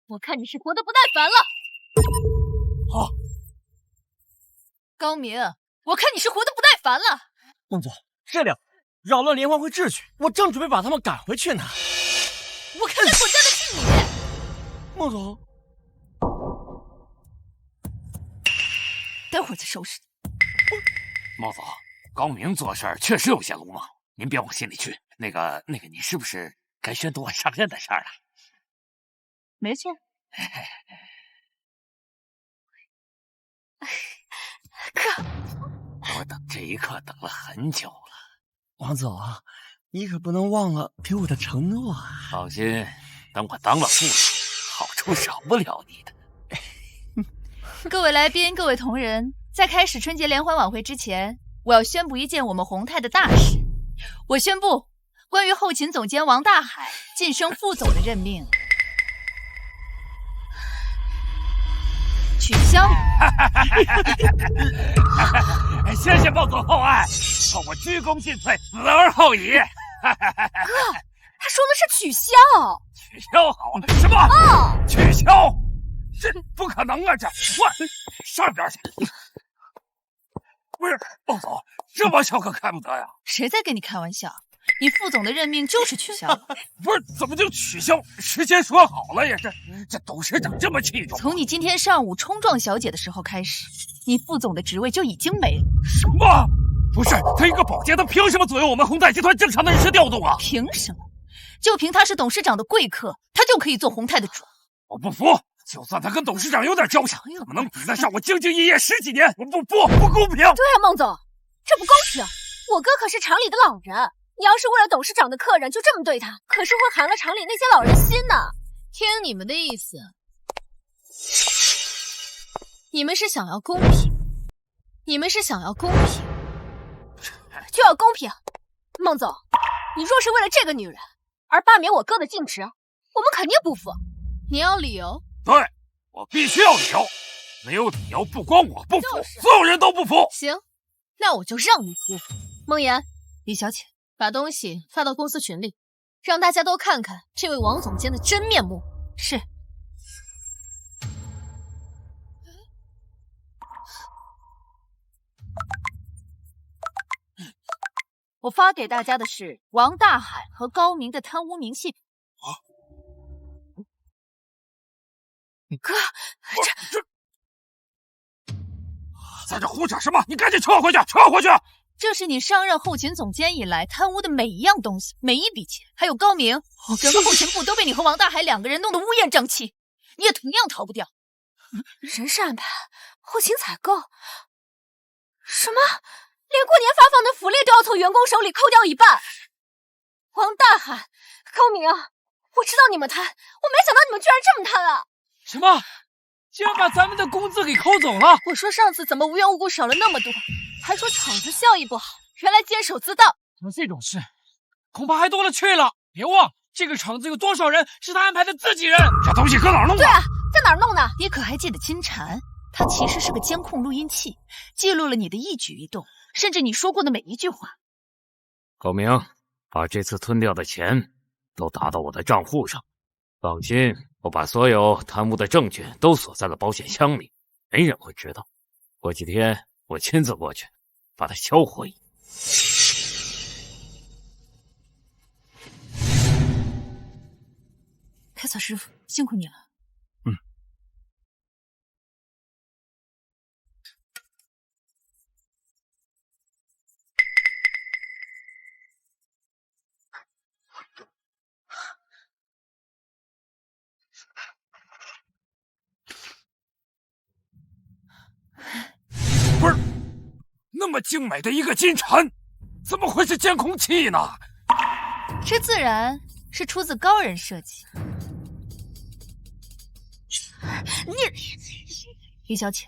我看你是活得不耐烦了。好，高明，我看你是活得不耐烦了。孟总，这两扰乱联欢会秩序，我正准备把他们赶回去呢。我看看滚蛋的是你！孟总，待会儿再收拾你。孟总，高明做事儿确实有些鲁莽，您别往心里去。那个，你是不是该宣读我上任的事儿了？没错。哥，我等这一刻等了很久了。王总啊，你可不能忘了给我的承诺啊！放心，等我当了副总，好处少不了你的。各位来宾，各位同仁，在开始春节联欢晚会之前，我要宣布一件我们宏泰的大事。我宣布，关于后勤总监王大海晋升副总的任命取消。谢谢孟总厚爱，我鞠躬尽瘁，死而后已。哥，他说的是取消。取消好什么？哦，取消？这不可能啊！这我上边去！不是孟总，这么巧可开不得呀！谁在跟你开玩笑？你副总的任命就是取消了。不是，怎么就取消？事先说好了也是。这董事长这么器重，从你今天上午冲撞小姐的时候开始，你副总的职位就已经没了。什么？不是，他一个保洁，他凭什么左右我们宏泰集团正常的人事调动啊？凭什么？就凭他是董事长的贵客，他就可以做宏泰的主？我不服！就算他跟董事长有点交情，怎么能比得上我兢兢业业10几年？我不公平！对啊，孟总，这不公平！我哥可是厂里的老人，你要是为了董事长的客人就这么对他，可是会寒了厂里那些老人心呢。听你们的意思，你们是想要公平，就要公平。孟总，你若是为了这个女人而罢免我哥的尽职，我们肯定不服。你要理由？对，我必须要理由，没有理由，不光我不服，所有人都不服。行，那我就让你服。孟言，李小姐，把东西发到公司群里，让大家都看看这位王总监的真面目。是。我发给大家的是王大海和高明的贪污明细。哥，在这胡扯什么？你赶紧撤回去！撤回去！这是你上任后勤总监以来贪污的每一样东西，每一笔钱，还有高明，整个后勤部都被你和王大海2个人弄得乌烟瘴气，你也同样逃不掉。人事安排、后勤采购，什么？连过年发放的福利都要从员工手里扣掉一半。王大海、高明，我知道你们贪，我没想到你们居然这么贪啊！什么？竟然把咱们的工资给扣走了！我说上次怎么无缘无故少了那么多，还说厂子效益不好，原来监守自盗。怎么这种事，恐怕还多了去了。别忘，这个厂子有多少人是他安排的自己人？这东西搁哪儿弄的？对啊，在哪儿弄的？你可还记得金蝉？它其实是个监控录音器，记录了你的一举一动，甚至你说过的每一句话。高明，把这次吞掉的钱都打到我的账户上。放心，我把所有贪污的证据都锁在了保险箱里，没人会知道。过几天我亲自过去，把它销毁。开草师傅，辛苦你了。不是，那么精美的一个金蝉，怎么会是监控器呢？这自然是出自高人设计。李小姐，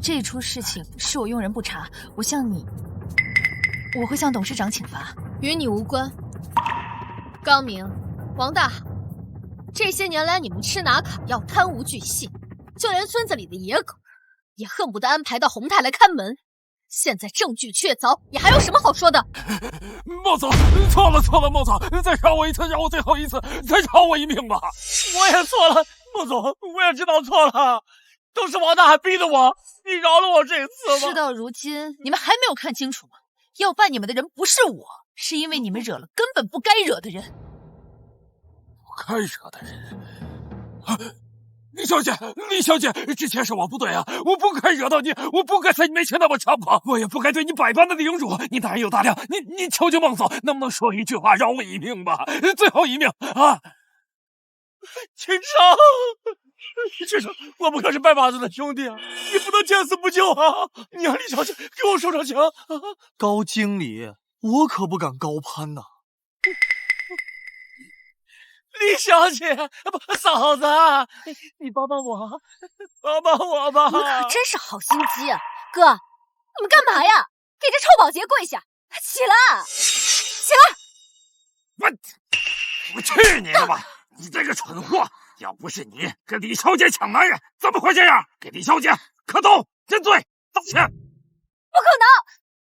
这出事情是我用人不查，我会向董事长请罚，与你无关。高明、王大海，这些年来你们吃拿卡要、贪污巨细，就连村子里的野狗也恨不得安排到宏泰来看门。现在证据确凿，你还有什么好说的？孟总，错了，孟总，再饶我一次，让我最后一次，再饶我一命吧！我也错了，孟总，我也知道错了，都是王大海逼的我，你饶了我这一次吧。事到如今，你们还没有看清楚吗？要办你们的人不是我，是因为你们惹了根本不该惹的人。我该惹的人。李小姐，李小姐，之前是我不对啊，我不该惹到你，我不该在你面前那么猖狂，我也不该对你百般的凌辱。你大人有大量，你求求孟总，能不能说一句话饶我一命吧？最后一命啊！秦城，秦城，我们可是拜把子的兄弟啊，你不能见死不救啊！你让李小姐给我受场情。高经理，我可不敢高攀呐。李小姐，不，嫂子，你帮帮我，帮帮我吧！你可真是好心机啊，哥，你们干嘛呀？给这臭保洁跪下！起来，起来！我去你的吧！你这个蠢货！要不是你跟李小姐抢男人，怎么会这样？给李小姐磕头认罪道歉！不可能！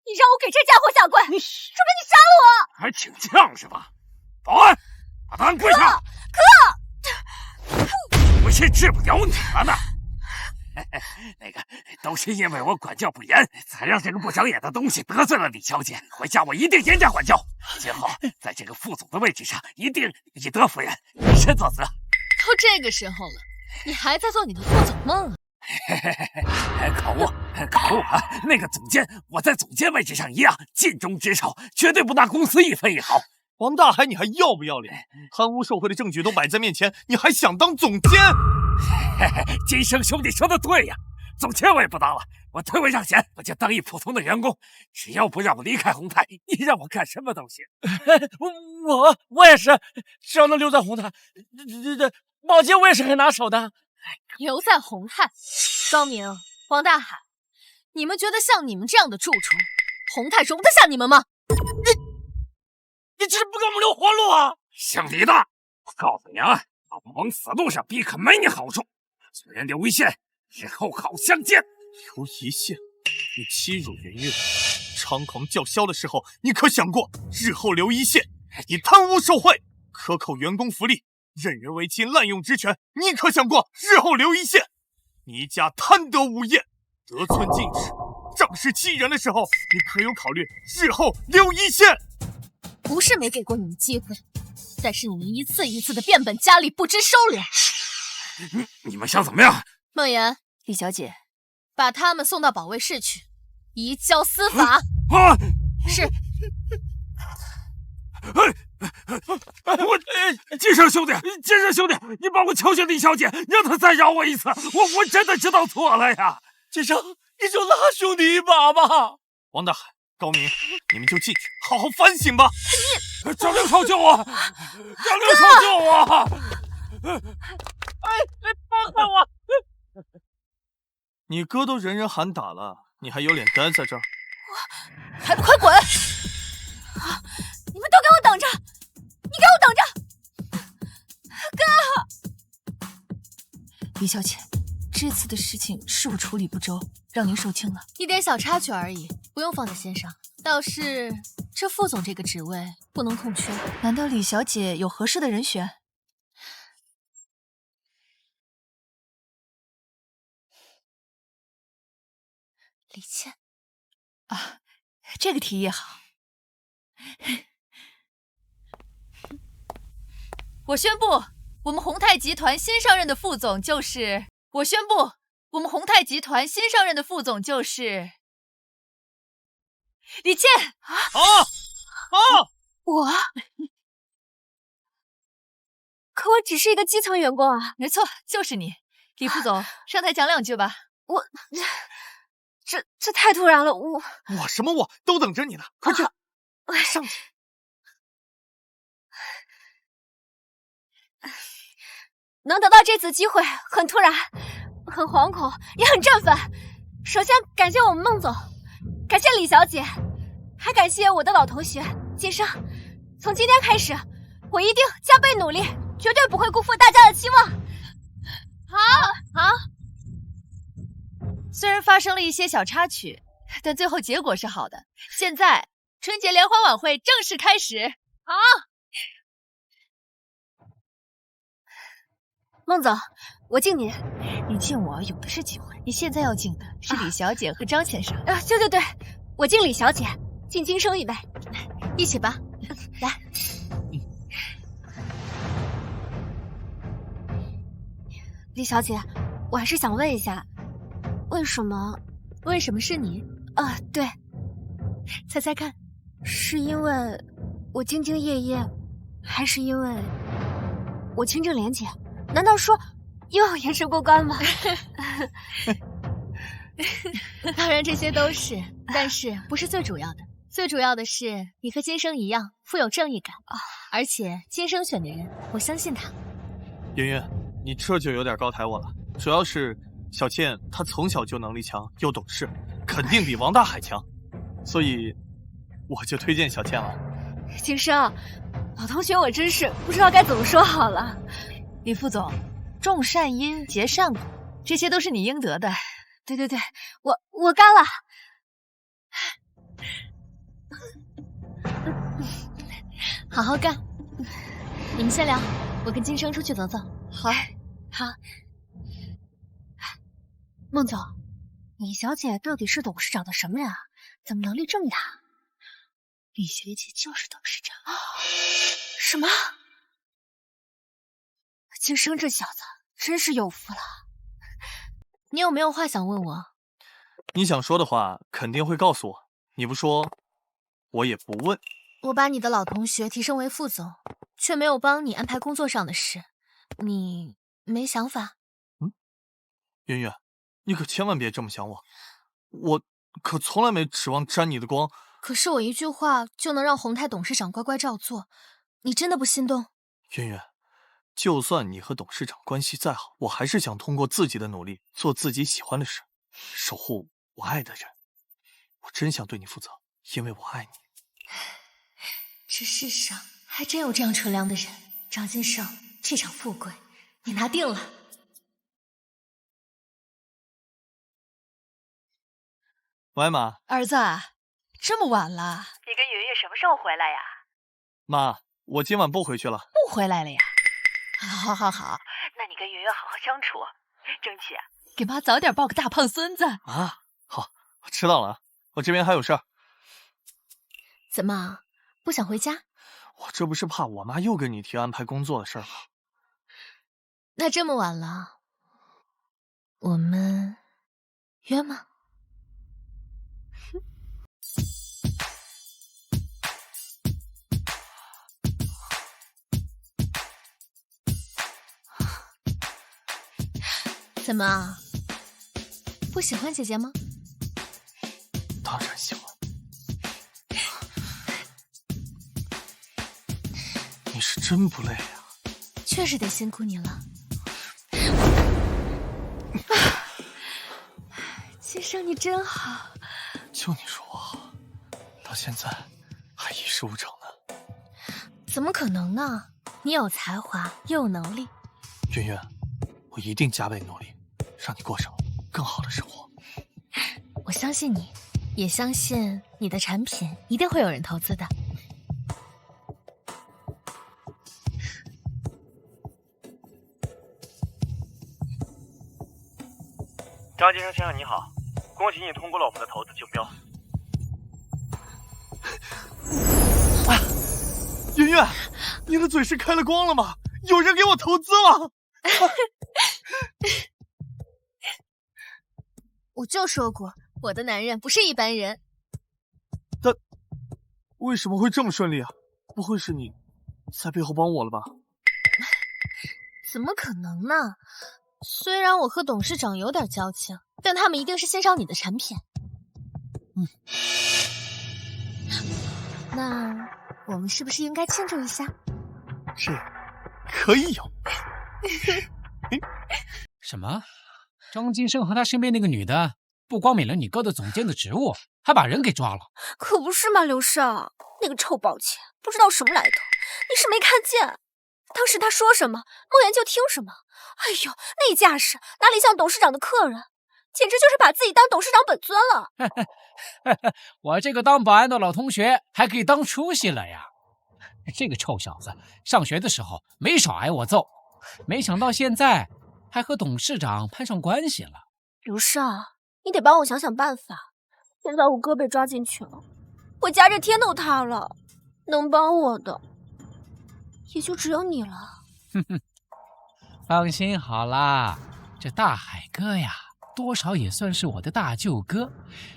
你让我给这家伙下跪，除非你杀了我！还挺犟是吧？保安，把他跪下！不是治不了你了呢。那个都是因为我管教不严，才让这个不长眼的东西得罪了李小姐。回家我一定严加管教，今后在这个副总的位置上，一定以德服人，以身作则。都这个时候了，你还在做你的副总梦啊？可恶啊！那个总监，我在总监位置上一样尽忠职守，绝对不拿公司一分一毫。王大海，你还要不要脸？贪污受贿的证据都摆在面前，你还想当总监？金生兄弟说的对呀，总监我也不当了，我退位让贤，我就当一普通的员工。只要不让我离开宏泰，你让我干什么都行。我也是，只要能留在宏泰，这保洁我也是很拿手的。留在宏泰，高明、王大海，你们觉得像你们这样的蛀虫，宏泰容得下你们吗？你这是不给我们留活路啊！姓李的，我告诉你啊，把我往死路上逼可没你好处。虽然留一线，日后好相见。留一线？你欺辱人越猖狂叫嚣的时候，你可想过日后留一线？你贪污受贿，克扣员工福利，任人唯亲，滥用职权，你可想过日后留一线？你家贪得无厌，得寸进尺，仗势欺人的时候，你可有考虑日后留一线？不是没给过你们机会，但是你们一次一次的变本加厉，不知收敛。你们想怎么样？孟言，李小姐，把他们送到保卫室去，移交司法。是。金生兄弟，你帮我求求李小姐，让她再饶我一次，我真的知道错了呀。金生，你就拉兄弟一把吧。王大海、高明，你们就进去好好反省吧。张六少救我！张六少救我！放开我！你哥都人人喊打了，你还有脸待在这儿？还不快滚！你们都给我等着！你给我等着！哥，李小姐，这次的事情是我处理不周，让您受惊了。一点小插曲而已，不用放在心上。倒是这副总这个职位不能空缺，难道李小姐有合适的人选？李倩啊，这个提议好。我宣布，我们宏泰集团新上任的副总就是李倩。我？可我只是一个基层员工啊。没错，就是你。李副总，上台讲两句吧。这太突然了，我什么我都等着你呢，快去，上去。能得到这次机会很突然，很惶恐，也很振奋。首先感谢我们孟总，感谢李小姐，还感谢我的老同学金生。从今天开始，我一定加倍努力，绝对不会辜负大家的期望。好。虽然发生了一些小插曲，但最后结果是好的。现在春节联欢晚会正式开始。好。孟总，我敬您。你敬我有的是机会，你现在要敬的是李小姐和张先生。对，我敬李小姐，敬金生一杯，一起吧。来。李小姐，我还是想问一下，为什么是你？对，猜猜看，是因为我兢兢业业，还是因为我清正廉洁？难道说又要延迟过关吗？当然这些都是，但是不是最主要的。最主要的是，你和金生一样富有正义感而且金生选的人，我相信他。圆圆，你这就有点高抬我了。主要是小倩她从小就能力强又懂事，肯定比王大海强，所以我就推荐小倩了。金生，老同学，我真是不知道该怎么说好了。李副总，种善因结善果，这些都是你应得的。对，我干了。好好干，你们先聊，我跟金生出去走走。好。孟总，李小姐到底是董事长的什么人啊？怎么能力这么大？李小姐就是董事长。什么？金生这小子真是有福了。你有没有话想问我？你想说的话肯定会告诉我，你不说，我也不问。我把你的老同学提升为副总，却没有帮你安排工作上的事，你没想法？圆圆，你可千万别这么想我，我可从来没指望沾你的光。可是我一句话就能让宏泰董事长乖乖照做，你真的不心动？圆圆，就算你和董事长关系再好，我还是想通过自己的努力做自己喜欢的事，守护我爱的人。我真想对你负责，因为我爱你。这世上还真有这样纯良的人。张金生，这场富贵你拿定了。喂，妈。儿子，这么晚了，你跟圆圆什么时候回来呀？妈，我今晚不回去了。不回来了呀？好，那你跟圆圆好好相处，争取给妈早点抱个大胖孙子啊！好，我知道了，我这边还有事儿。怎么不想回家？我这不是怕我妈又跟你提安排工作的事儿吗？那这么晚了，我们约吗？怎么，不喜欢姐姐吗？当然喜欢。你是真不累啊？确实得辛苦你了。金生，你真好。就你说我好，到现在还一事无成呢。怎么可能呢？你有才华又有能力。圆圆，我一定加倍努力，让你过上更好的生活。我相信你，也相信你的产品一定会有人投资的。张金生先生你好，恭喜你通过了我们的投资竞标。圆圆，你的嘴是开了光了吗？有人给我投资了！我就说过，我的男人不是一般人。但为什么会这么顺利啊？不会是你在背后帮我了吧？怎么可能呢？虽然我和董事长有点交情，但他们一定是欣赏你的产品。那我们是不是应该庆祝一下？这可以有。什么？张金生和他身边那个女的，不光免了你哥的总监的职务，还把人给抓了。可不是嘛，刘少，那个臭保洁不知道什么来头，你是没看见？当时他说什么，梦妍就听什么。哎呦，那架势哪里像董事长的客人，简直就是把自己当董事长本尊了。我这个当保安的老同学还可以当出息了呀！这个臭小子上学的时候没少挨我揍，没想到现在还和董事长攀上关系了。刘少，你得帮我想想办法。现在我哥被抓进去了，我家这天都塌了，能帮我的也就只有你了。放心好啦，这大海哥呀，多少也算是我的大舅哥，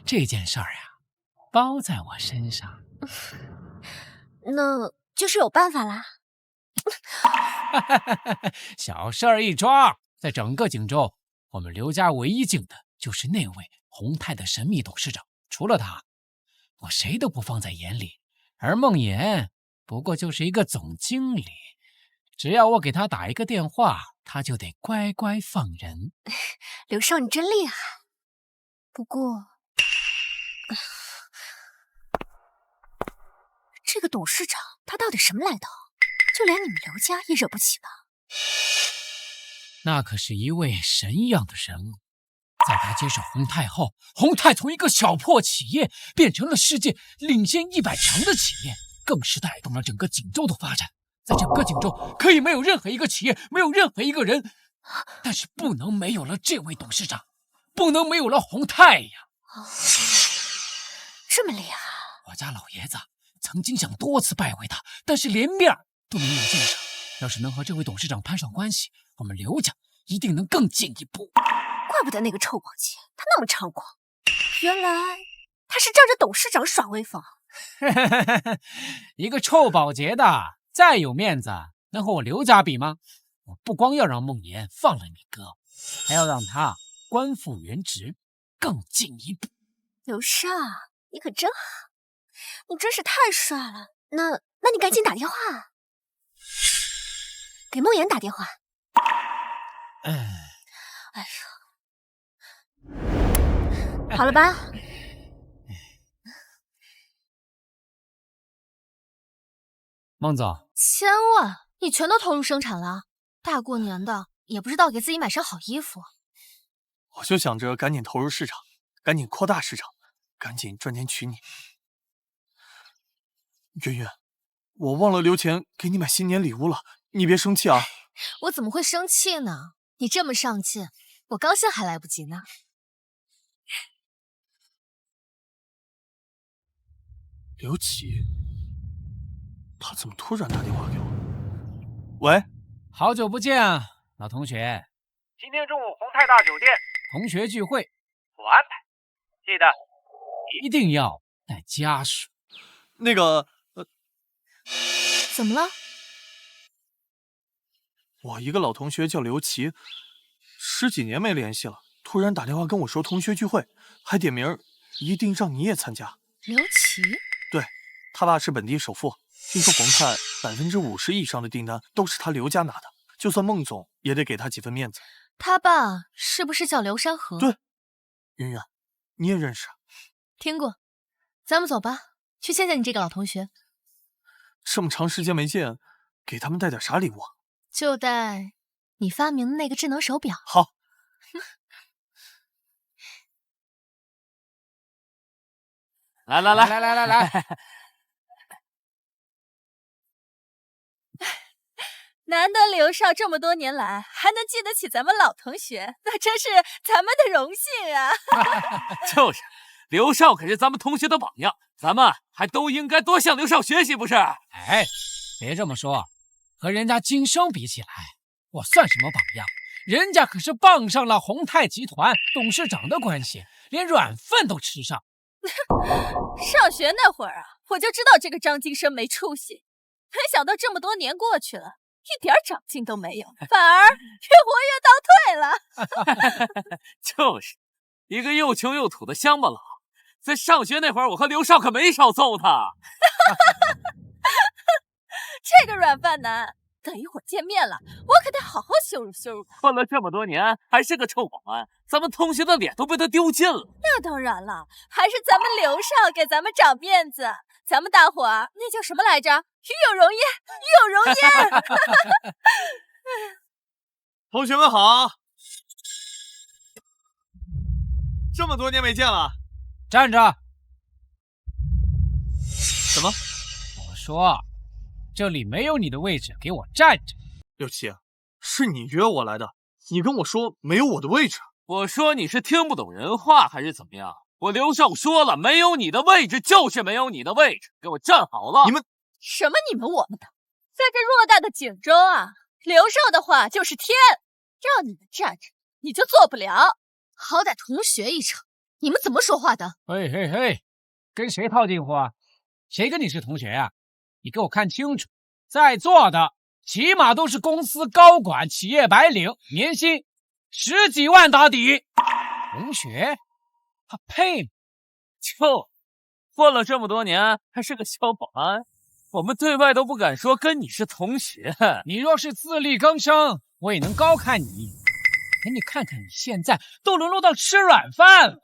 这件事儿呀，包在我身上。那就是有办法啦。小事儿一桩，在整个锦州，我们刘家唯一敬的就是那位宏泰的神秘董事长，除了他，我谁都不放在眼里。而孟岩不过就是一个总经理，只要我给他打一个电话，他就得乖乖放人。刘少，你真厉害。不过，这个董事长他到底什么来头？就连你们刘家也惹不起吧？那可是一位神一样的人物。在他接手宏泰后，宏泰从一个小破企业变成了世界领先100强的企业，更是带动了整个锦州的发展。在整个锦州，可以没有任何一个企业，没有任何一个人，但是不能没有了这位董事长，不能没有了宏泰呀！这么厉害！我家老爷子曾经想多次拜会他，但是连面都没有见上。要是能和这位董事长攀上关系，我们刘家一定能更进一步。怪不得那个臭保洁他那么猖狂，原来他是仗着董事长耍威风。一个臭保洁的，再有面子，能和我刘家比吗？我不光要让孟岩放了你哥，还要让他官复原职，更进一步。刘少，你可真好，你真是太帅了。那你赶紧打电话，给孟岩打电话。哎呀，好了吧？孟总，千万，你全都投入生产了？大过年的，也不知道给自己买身好衣服。我就想着赶紧投入市场，赶紧扩大市场，赶紧赚钱娶你。圆圆，我忘了留钱给你买新年礼物了，你别生气啊。我怎么会生气呢？你这么上进，我高兴还来不及呢。刘琦，他怎么突然打电话给我？喂，好久不见啊，老同学。今天中午宏泰大酒店同学聚会，我安排，记得一定要带家属。那个，怎么了？我一个老同学叫刘琦，10几年没联系了，突然打电话跟我说同学聚会，还点名一定让你也参加。刘琦？对，他爸是本地首富，听说宏泰50%以上的订单都是他刘家拿的，就算孟总也得给他几分面子。他爸是不是叫刘山河？对，圆圆，你也认识？听过。咱们走吧，去见见你这个老同学。这么长时间没见，给他们带点啥礼物啊？就带你发明的那个智能手表。好。来，难得刘少这么多年来还能记得起咱们老同学，那真是咱们的荣幸啊！就是，刘少可是咱们同学的榜样，咱们还都应该多向刘少学习，不是？哎，别这么说，和人家金生比起来，我算什么榜样？人家可是傍上了宏泰集团董事长的关系，连软饭都吃上。上学那会儿啊，我就知道这个张金生没出息，没想到这么多年过去了，一点长进都没有，反而越活越倒退了。就是一个又穷又土的乡巴佬，在上学那会儿，我和刘少可没少揍他。这个软饭男，等一会儿见面了，我可得好好羞辱羞辱他。混了这么多年，还是个臭保安，咱们同学的脸都被他丢尽了。那当然了，还是咱们刘少给咱们长面子。咱们大伙儿那叫什么来着？与有荣焉，与有荣焉。同学们好，这么多年没见了。站着。什么？我说，这里没有你的位置，给我站着。刘琦，是你约我来的，你跟我说没有我的位置。我说你是听不懂人话还是怎么样？我刘少说了，没有你的位置就是没有你的位置，给我站好了。你们什么你们我们的，在这偌大的锦州啊，刘少的话就是天，让你们站着，你就做不了。好歹同学一场，你们怎么说话的？嘿嘿嘿，跟谁套近乎啊？谁跟你是同学呀？你给我看清楚，在座的起码都是公司高管、企业白领，年薪10几万打底。同学，他配吗？就混了这么多年，还是个小保安，我们对外都不敢说跟你是同学。你若是自力更生，我也能高看你。可你看看你现在都沦落到吃软饭了。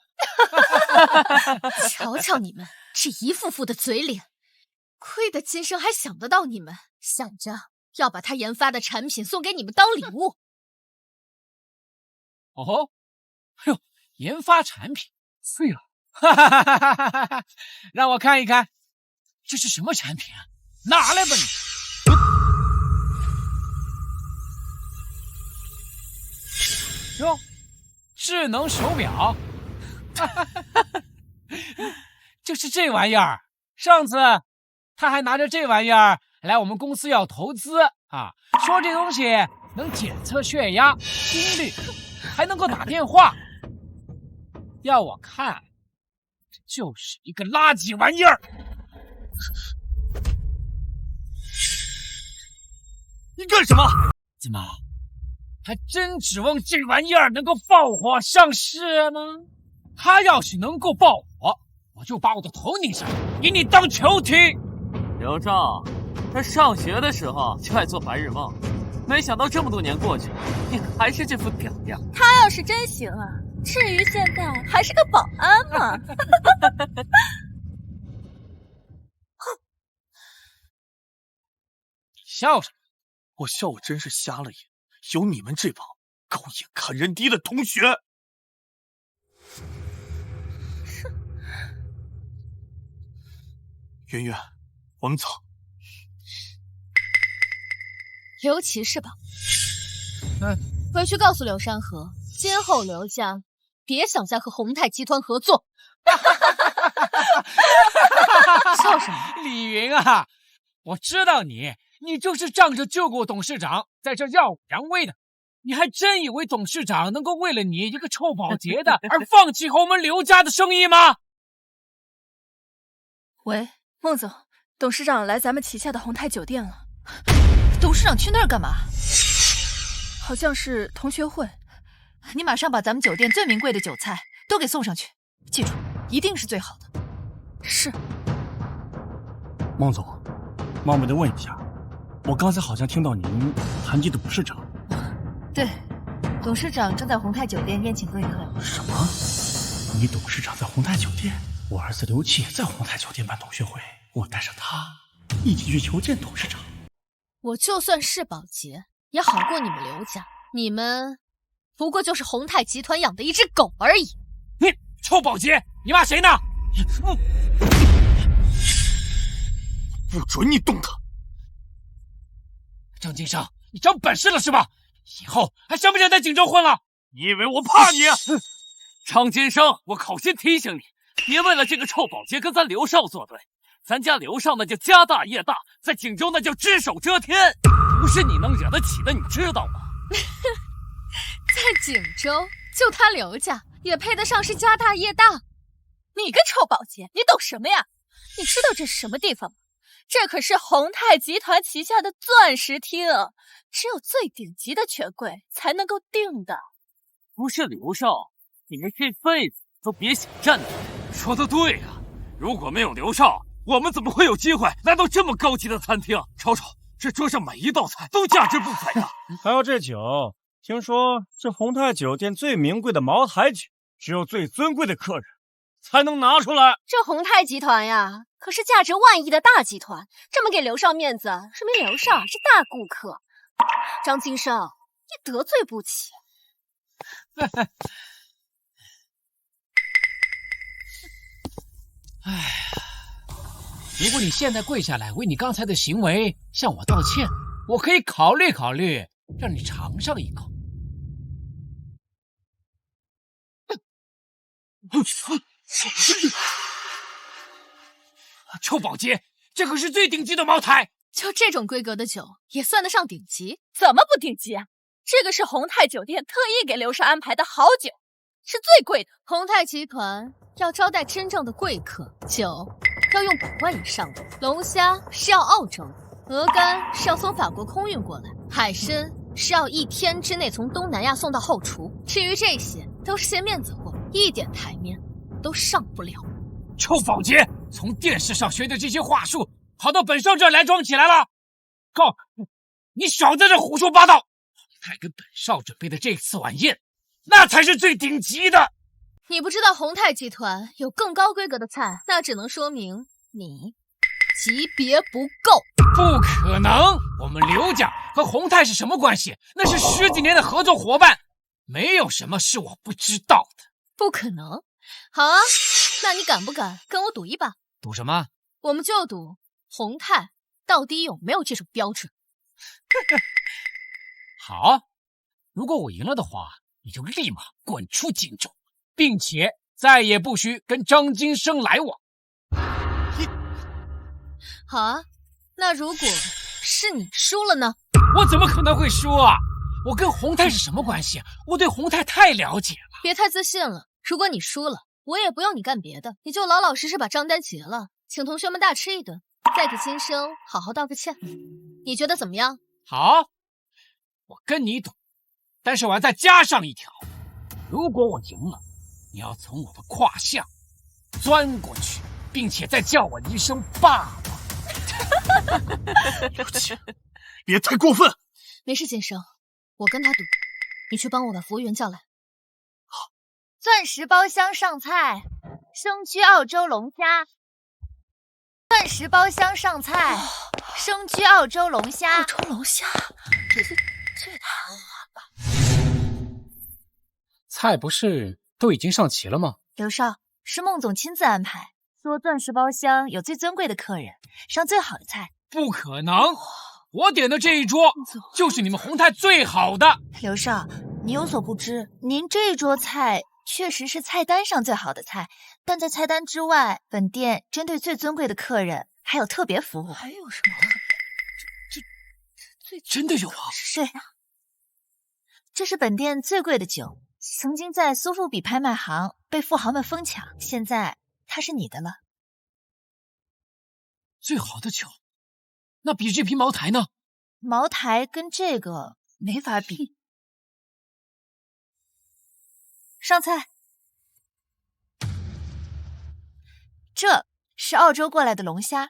瞧瞧你们这一副副的嘴脸，亏得今生还想得到你们，想着要把他研发的产品送给你们当礼物。哦，哎呦，研发产品碎了，哈哈哈哈哈哈！让我看一看，这是什么产品啊？拿来吧你！哟，智能手表，就是这玩意儿。上次他还拿着这玩意儿来我们公司要投资啊，说这东西能检测血压、心率，还能够打电话。要我看，这就是一个垃圾玩意儿。你干什么？怎么？还真指望这玩意儿能够爆火上市吗？它要是能够爆火，我就把我的头拧上，给你当球踢。刘少，他上学的时候就爱做白日梦，没想到这么多年过去，你还是这副屌样。他要是真行啊，至于现在还是个保安嘛。你笑什么？我笑我真是瞎了眼。有你们这帮狗眼看人低的同学。圆圆，我们走。尤其是吧。回去告诉柳山河，今后刘家别想再和宏泰集团合作。笑什么？李云啊，我知道你就是仗着救过董事长，在这耀武扬威的。你还真以为董事长能够为了你一个臭保洁的而放弃和我们刘家的生意吗？喂，孟总，董事长来咱们旗下的宏泰酒店了。董事长去那儿干嘛？好像是同学会。你马上把咱们酒店最名贵的酒菜都给送上去，记住，一定是最好的。是。孟总，冒昧的问一下，我刚才好像听到您谈及董事长。对，董事长正在宏泰酒店宴请贵客。什么？你董事长在宏泰酒店？我儿子刘启也在宏泰酒店办同学会，我带上他一起去求见董事长。我就算是保洁，也好过你们刘家。你们不过就是宏泰集团养的一只狗而已。你臭保洁，你骂谁呢？不准你动他！张金生，你长本事了是吧？以后还想不想在锦州混了？你以为我怕你？张金生，我好心提醒你，别为了这个臭保洁跟咱刘少作对。咱家刘少那叫家大业大，在锦州那叫只手遮天，不是你能惹得起的，你知道吗？在锦州，就他刘家也配得上是家大业大？你个臭保洁，你懂什么呀？你知道这是什么地方吗？这可是宏泰集团旗下的钻石厅，只有最顶级的权贵才能够订的。不是刘少，你们这辈子都别想站住！说的对啊，如果没有刘少，我们怎么会有机会来到这么高级的餐厅？瞅瞅，这桌上每一道菜都价值不菲啊！还有这酒，听说这宏泰酒店最名贵的茅台酒，只有最尊贵的客人才能拿出来。这宏泰集团呀，可是价值万亿的大集团，这么给刘少面子，说明刘少是大顾客。张金生，你得罪不起。哎呀，如果你现在跪下来为你刚才的行为向我道歉，我可以考虑考虑，让你尝上一口。臭保洁，这可是最顶级的茅台，就这种规格的酒也算得上顶级？怎么不顶级啊？这个是宏泰酒店特意给刘少安排的好酒，是最贵的。宏泰集团要招待真正的贵客，酒要用100万以上的，龙虾是要澳洲的，鹅肝是要从法国空运过来，海参是要1天之内从东南亚送到后厨。至于这些，都是些面子货，一点台面都上不了。臭保洁，从电视上学的这些话术，跑到本少这儿来装起来了。告诉你，你少在这胡说八道！还给本少准备的这次晚宴，那才是最顶级的。你不知道宏泰集团有更高规格的菜，那只能说明你级别不够。不可能，我们刘家和宏泰是什么关系？那是10几年的合作伙伴，没有什么是我不知道的。不可能。好啊，那你敢不敢跟我赌一把？赌什么？我们就赌宏泰到底有没有这种标准。好，如果我赢了的话，你就立马滚出荆州，并且再也不许跟张金生来往。好啊，那如果是你输了呢？我怎么可能会输啊？我跟宏泰是什么关系啊？我对宏泰太了解了。别太自信了，如果你输了，我也不用你干别的，你就老老实实把账单结了，请同学们大吃一顿，再给金生好好道个歉。你觉得怎么样？好，我跟你赌，但是我要再加上一条，如果我赢了，你要从我的胯下钻过去，并且再叫我一声爸爸。刘姐，别太过分。没事，金生，我跟他赌，你去帮我把服务员叫来。好。钻石包厢上菜，生焗澳洲龙虾。钻石包厢上菜，生焗澳洲龙虾。澳洲龙虾，这也太好了吧！菜不是都已经上齐了吗？刘少，是孟总亲自安排，说钻石包厢有最尊贵的客人，上最好的菜。不可能，我点的这一桌就是你们宏泰最好的。刘少，你有所不知，您这一桌菜确实是菜单上最好的菜，但在菜单之外，本店针对最尊贵的客人还有特别服务。还有什么？这真的有啊？是呀，这是本店最贵的酒，曾经在苏富比拍卖行被富豪们疯抢，现在它是你的了。最好的酒，那比这瓶茅台呢？茅台跟这个没法比。上菜。这是澳洲过来的龙虾，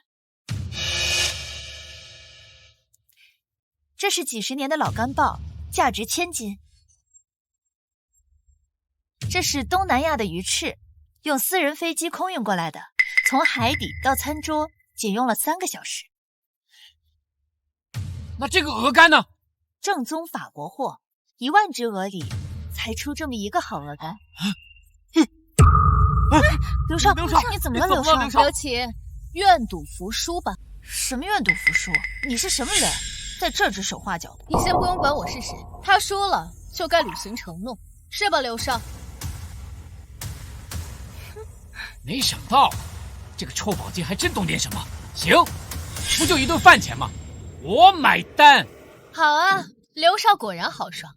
这是几十年的老干鲍，价值1000斤。这是东南亚的鱼翅，用私人飞机空运过来的，从海底到餐桌仅用了3个小时。那这个鹅肝呢？正宗法国货，1万只鹅里才出这么一个好鹅肝。刘少，你怎么了？刘少，刘琦，愿赌服输吧。什么愿赌服输？你是什么人，在这指手画脚的？你先不用管我是谁，他输了就该履行承诺，是吧，刘少？没想到这个臭保洁还真懂点什么。行，不就一顿饭钱吗？我买单。好啊，刘少果然豪爽。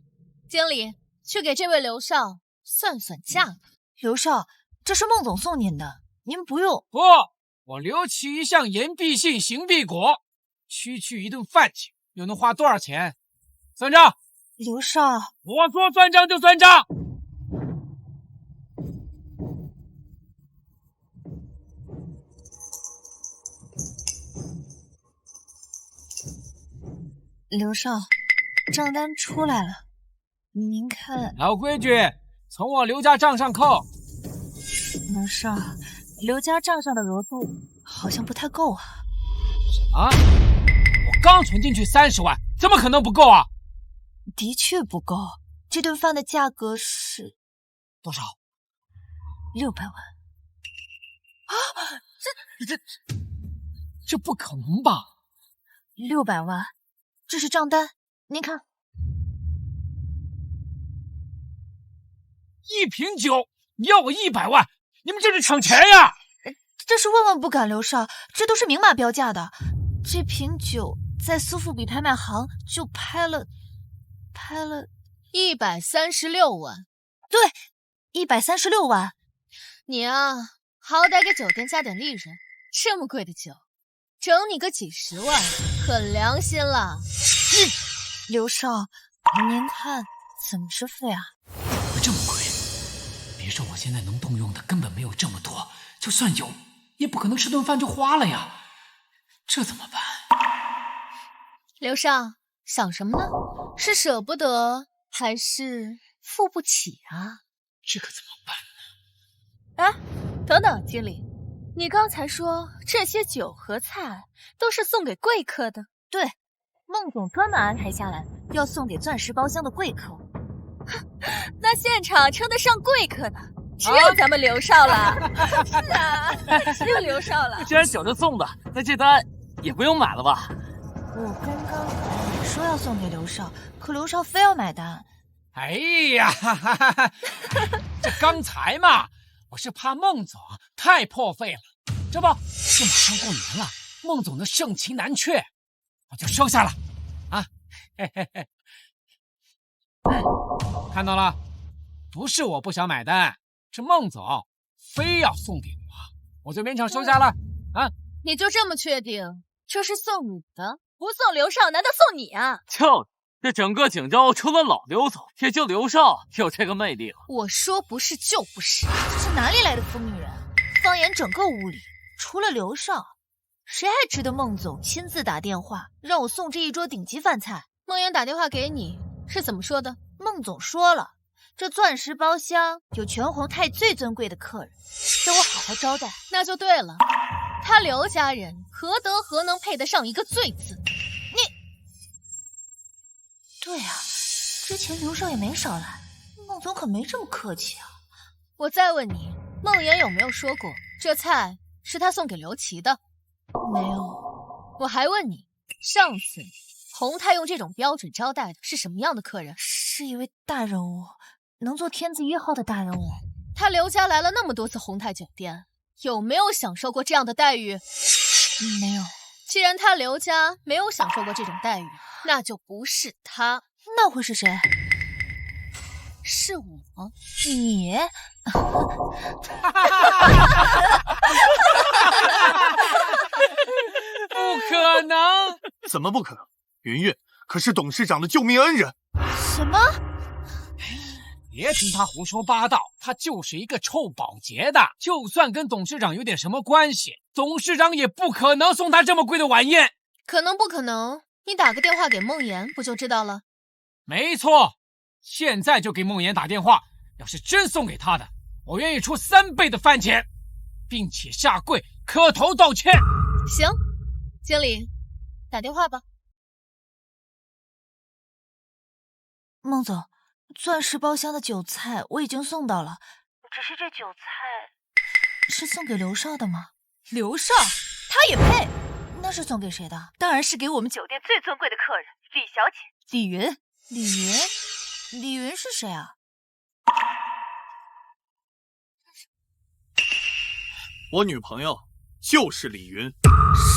经理，去给这位刘少算算价吧。刘少，这是孟总送您的，您不用。不，我刘琦一向言必信，行必果。区区一顿饭钱，又能花多少钱？算账。刘少，我说算账就算账。刘少，账单出来了，您看。老规矩，从我刘家账上扣。刘少，刘家账上的额度好像不太够啊。什么？我刚存进去30万，怎么可能不够啊？的确不够，这顿饭的价格是多少？600万。啊！这不可能吧？600万，这是账单，您看。一瓶酒，你要我100万，你们这是抢钱呀！这是万万不敢，刘少，这都是明码标价的。这瓶酒在苏富比拍卖行就拍了136万。对，136万。你啊，好歹给酒店加点利润，这么贵的酒，整你个几十万，很良心了。刘少，您看怎么支付呀？这么贵，别说我现在能动用的根本没有这么多，就算有，也不可能吃顿饭就花了呀。这怎么办？刘少，想什么呢？是舍不得，还是付不起啊？这可怎么办呢？啊，等等，经理，你刚才说这些酒和菜都是送给贵客的？对，孟总专门安排下来要送给钻石包厢的贵客。那现场称得上贵客的，只有咱们刘少了。是啊，只有刘少了。既然想着送的，那这单也不用买了吧？我刚刚也说要送给刘少，可刘少非要买单。哎呀，这刚才嘛，我是怕孟总太破费了，这不，这马上过年了，孟总的盛情难却，我就收下了。啊，嘿嘿嘿，看到了，不是我不想买单，是孟总非要送给我就勉强收下了。啊，你就这么确定这是送你的？不送刘少，难道送你啊？就这整个景州，除了老刘总，也就刘少有这个魅力了。我说不是就不是，这是哪里来的疯女人？放眼整个屋里，除了刘少，谁还值得孟总亲自打电话让我送这一桌顶级饭菜？孟言打电话给你是怎么说的？孟总说了，这钻石包厢有全宏泰最尊贵的客人，让我好好招待。那就对了，他刘家人何德何能配得上一个罪字？对啊，之前刘少也没少来，孟总可没这么客气啊。我再问你，孟言有没有说过这菜是他送给刘琦的？没有。我还问你，上次宏泰用这种标准招待的是什么样的客人？是一位大人物，能做天字1号的大人物。他刘家来了那么多次宏泰酒店，有没有享受过这样的待遇？没有。既然他刘家没有享受过这种待遇，那就不是他，那会是谁？是我。你？不可能！怎么不可能？云云可是董事长的救命恩人。什么？别听他胡说八道，他就是一个臭保洁的，就算跟董事长有点什么关系，董事长也不可能送他这么贵的晚宴。可能不可能？你打个电话给孟言不就知道了？没错，现在就给孟言打电话。要是真送给他的，我愿意出3倍的饭钱，并且下跪磕头道歉。行，经理，打电话吧。孟总，钻石包厢的酒菜我已经送到了，只是这酒菜是送给刘少的吗？刘少，他也配？那是送给谁的？当然是给我们酒店最尊贵的客人李小姐。李云？李云是谁啊？我女朋友就是李云。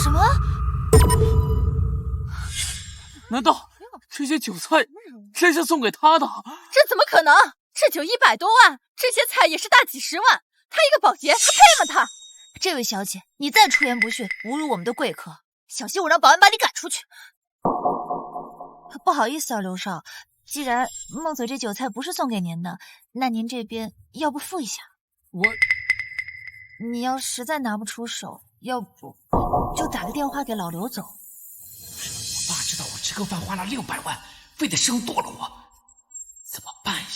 什么？难道这些酒菜真是送给他的？这怎么可能？这酒100多万，这些菜也是大几十万，他一个保洁，他配吗他？这位小姐，你再出言不逊，侮辱我们的贵客，小心我让保安把你赶出去。不好意思啊，刘少，既然孟总这酒菜不是送给您的，那您这边要不付一下？你要实在拿不出手，要不就打个电话给老刘总。我爸知道我吃个饭花了600万，非得生剁了我，怎么办呀？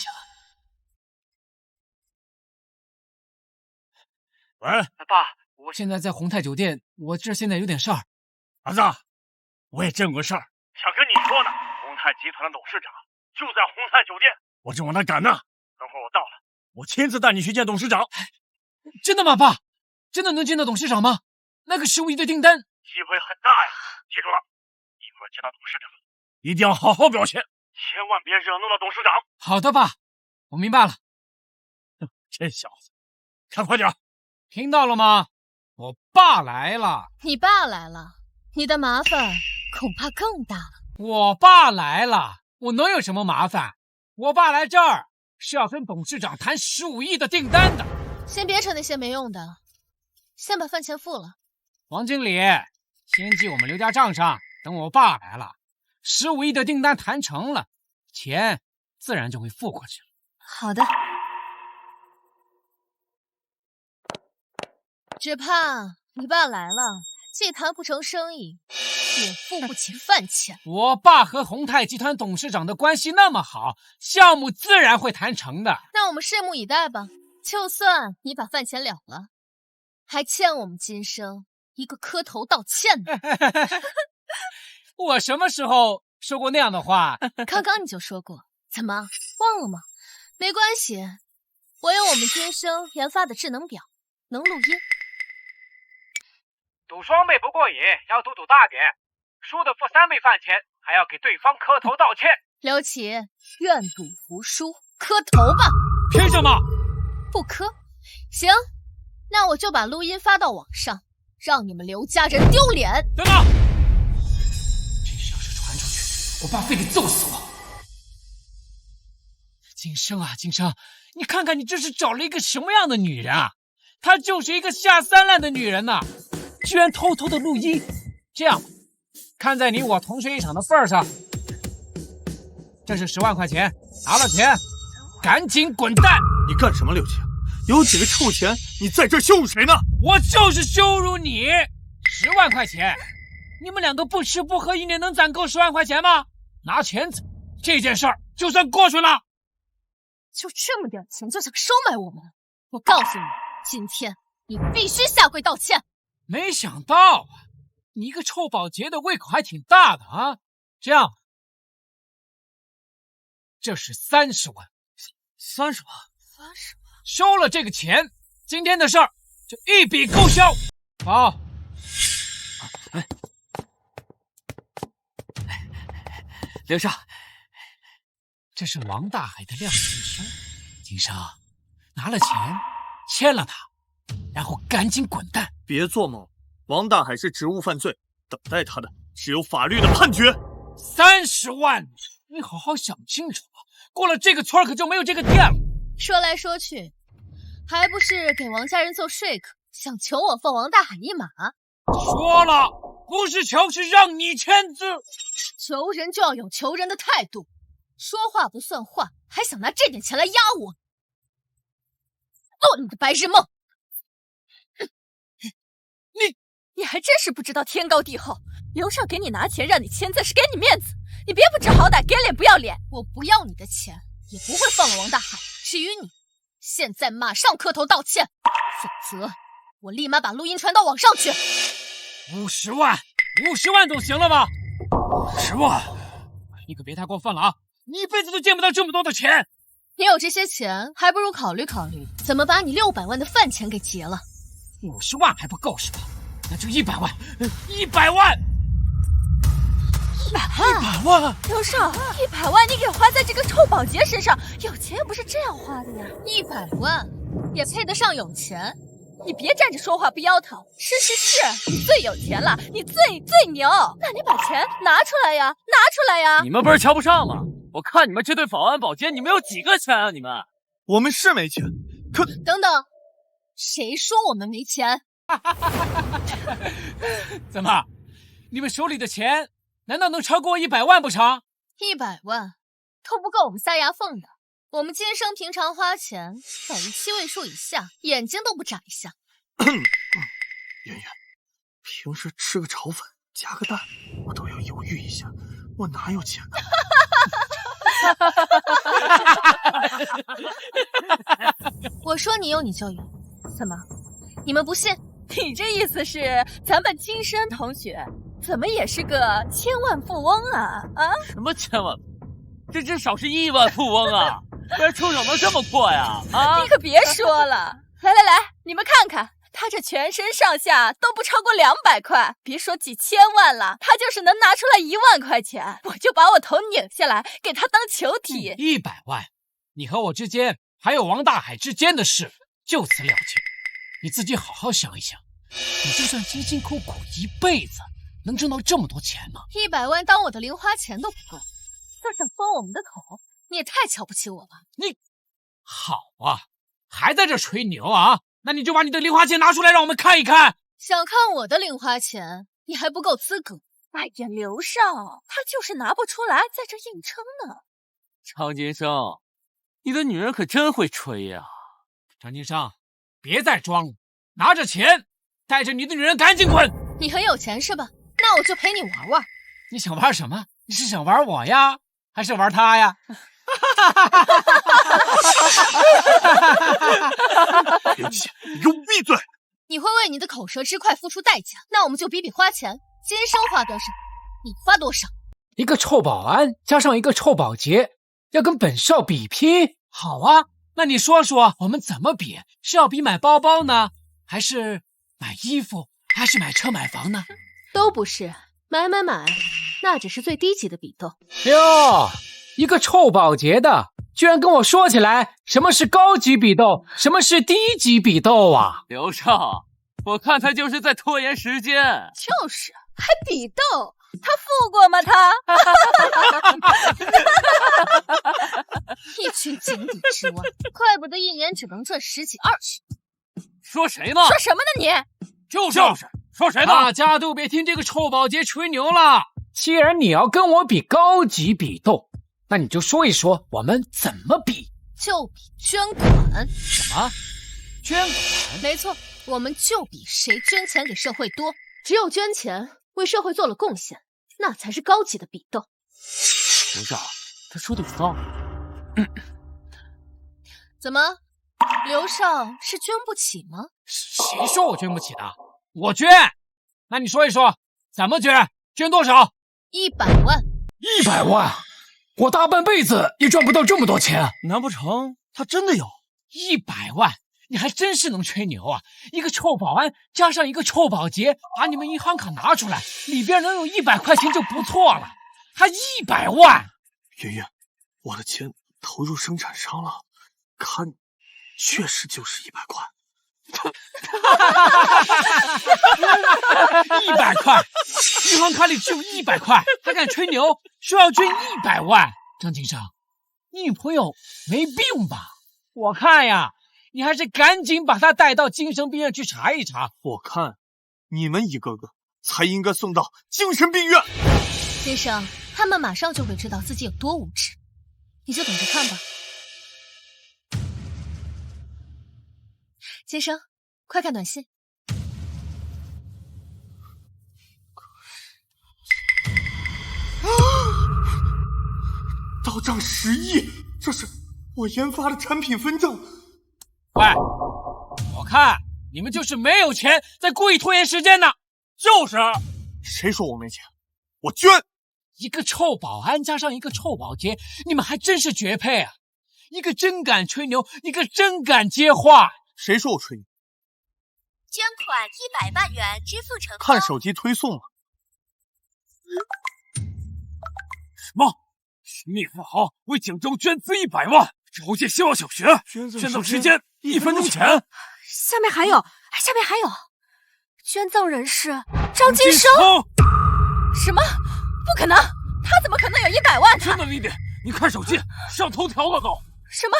喂，爸，我现在在宏泰酒店，我这现在有点事儿。儿子，我也正有个事儿想跟你说呢。宏泰集团的董事长就在宏泰酒店，我正往那赶呢。等会儿我到了，我亲自带你去见董事长。真的吗，爸？真的能见到董事长吗？那个15亿的订单，机会很大呀！记住了，一会儿见到董事长，一定要好好表现，千万别惹怒了董事长。好的，爸，我明白了。这小子，看快点！听到了吗？我爸来了。你爸来了，你的麻烦恐怕更大了。我爸来了，我能有什么麻烦？我爸来这儿是要跟董事长谈15亿的订单的。先别扯那些没用的，先把饭钱付了。王经理，先记我们刘家账上，等我爸来了，15亿的订单谈成了，钱自然就会付过去了。好的。只怕你爸来了，既谈不成生意，也付不起饭钱。我爸和宏泰集团董事长的关系那么好，项目自然会谈成的。那我们拭目以待吧。就算你把饭钱了了，还欠我们今生一个磕头道歉呢。我什么时候说过那样的话？刚刚你就说过，怎么忘了吗？没关系，我有我们今生研发的智能表，能录音。赌双倍不过瘾，要赌大点，输的付3倍饭钱，还要给对方磕头道歉。刘琦，愿赌服输，磕头吧。凭什么？不磕。行，那我就把录音发到网上，让你们刘家人丢脸。等等，这事要是传出去，我爸非得揍死我。今生啊，今生，你看看你这是找了一个什么样的女人啊？她就是一个下三滥的女人呐，居然偷偷的录音。这样，看在你我同学一场的份上，这是10万块钱，拿了钱赶紧滚蛋！你干什么，刘琦？有几个臭钱，你在这羞辱谁呢？我就是羞辱你！10万块钱，你们两个不吃不喝，1年能攒够10万块钱吗？拿钱走，这件事儿就算过去了。就这么点钱就想收买我们？我告诉你，今天你必须下跪道歉。没想到啊，你一个臭保洁的胃口还挺大的啊！这样，这是30万，30万，收了这个钱，今天的事儿就一笔勾销。好，刘少，这是王大海的亮信书，今生拿了钱，签了他，然后赶紧滚蛋！别做梦，王大海是职务犯罪，等待他的只有法律的判决。30万，你好好想清楚啊！过了这个村可就没有这个店了。说来说去，还不是给王家人做说客，想求我放王大海一马。说了，不是求，是让你签字。求人就要有求人的态度，说话不算话，还想拿这点钱来压我，做你的白日梦！你还真是不知道天高地厚。刘少给你拿钱让你签字是给你面子，你别不知好歹，给脸不要脸。我不要你的钱，也不会放了王大海。至于你，现在马上磕头道歉，否则我立马把录音传到网上去。50万，50万总行了吧？50万，你可别太过分了啊！你一辈子都见不到这么多的钱。你有这些钱，还不如考虑考虑怎么把你600万的饭钱给结了。50万还不够是吧？那就100万，100万！100万！刘少，100万你给花在这个臭保洁身上，有钱又不是这样花的呀！100万也配得上有钱？你别站着说话不腰疼。是，你最有钱了，你最牛。那你把钱拿出来呀，拿出来呀！你们不是瞧不上吗？我看你们这对保安保洁，你们有几个钱啊？你们？我们是没钱，可……等等，谁说我们没钱？怎么，你们手里的钱难道能超过100万不成？100万都不够我们塞牙缝的。我们今生平常花钱在于7位数以下，眼睛都不眨一下。圆圆，平时吃个炒粉加个蛋，我都要犹豫一下，我哪有钱呢？我说你有你就有，怎么？你们不信？你这意思是咱们金山同学怎么也是个千万富翁啊？啊？什么千万？这至少是亿万富翁啊！这出手能这么阔呀？啊！你可别说了！来，你们看看，他这全身上下都不超过200块，别说几千万了，他就是能拿出来1万块钱，我就把我头拧下来给他当球体。100万，你和我之间还有王大海之间的事，就此了结。你自己好好想一想，你就算辛辛苦苦一辈子，能挣到这么多钱吗？100万当我的零花钱都不够，就想封我们的口，你也太瞧不起我了。你好啊，还在这吹牛啊？那你就把你的零花钱拿出来让我们看一看。想看我的零花钱，你还不够资格。哎呀，刘少，他就是拿不出来，在这硬撑呢。张金生，你的女人可真会吹呀！张金生，别再装了，拿着钱，带着你的女人赶紧滚！你很有钱是吧？那我就陪你玩玩。你想玩什么？你是想玩我呀，还是玩他呀？刘琦，你给我闭嘴！你会为你的口舌之快付出代价，那我们就比比花钱。今生花多少，你花多少？一个臭保安加上一个臭保洁，要跟本少比拼？好啊，那你说说我们怎么比？是要比买包包呢，还是买衣服，还是买车买房呢？都不是，买，那只是最低级的比斗。哟，一个臭保洁的居然跟我说起来什么是高级比斗，什么是低级比斗啊！刘少，我看他就是在拖延时间。就是还比斗，他富过吗？他一群井底之蛙，怪不得一年只能赚10几20。说谁呢？说什么呢你？就是说谁呢？大家都别听这个臭保洁吹牛了。既然你要跟我比高级比斗，那你就说一说我们怎么比？就比捐款。什么？捐款？没错，我们就比谁捐钱给社会多。只有捐钱为社会做了贡献，那才是高级的比斗。刘少，他说的有道理。怎么，刘少是捐不起吗？谁说我捐不起的？我捐。那你说一说，怎么捐？捐多少？100万。100万？我大半辈子也赚不到这么多钱。难不成他真的有100万？你还真是能吹牛啊！一个臭保安加上一个臭保洁，把你们银行卡拿出来，里边能有100块钱就不错了，还100万！圆圆，我的钱投入生产上了，看，确实就是100块。100块，银行卡里只有100块，还敢吹牛说要捐100万？张金生，你女朋友没病吧？我看呀，你还是赶紧把她带到精神病院去查一查。我看你们一个个才应该送到精神病院。先生，他们马上就会知道自己有多无耻，你就等着看吧。先生，快看短信。到账10亿，这是我研发的产品分账。喂，我看你们就是没有钱，在故意拖延时间呢。就是，谁说我没钱？我捐。一个臭保安加上一个臭保洁，你们还真是绝配啊！一个真敢吹牛，一个真敢接话。谁说我吹牛？捐款100万元，支付成功。看手机推送了。什么？寻觅富豪为锦州捐资100万，筹建希望小学，捐赠时间1分钟前。下面还有，捐赠人是张金生。什么？不可能！他怎么可能有100万呢？真的李典，你看手机，上头条了都。什么？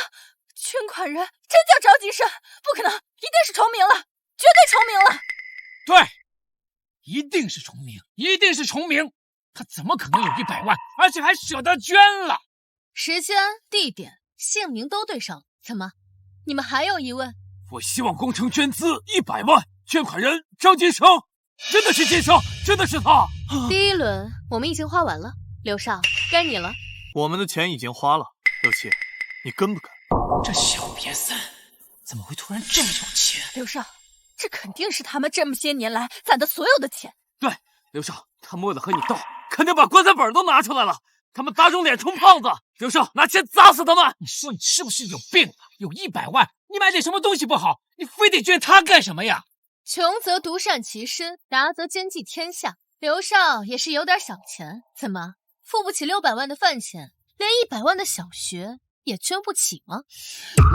捐款人真叫张金生？不可能，一定是重名了，绝对重名了。对，一定是重名，一定是重名。他怎么可能有100万，而且还舍得捐了？时间、地点、姓名都对上了，怎么？你们还有疑问？为希望工程捐资100万，捐款人张金生，真的是金生，真的是他。第一轮我们已经花完了，刘少，该你了。我们的钱已经花了，刘琦，你跟不跟？这小瘪三怎么会突然这么有钱？刘少，这肯定是他们这么些年来攒的所有的钱。对，刘少，他们为了和你斗，肯定把棺材本都拿出来了。他们打肿脸充胖子，刘少，拿钱砸死他们！你说你是不是有病啊？有100万，你买点什么东西不好，你非得捐他干什么呀？穷则独善其身，达则兼济天下。刘少也是有点小钱，怎么付不起600万的饭钱，连100万的小学也捐不起吗？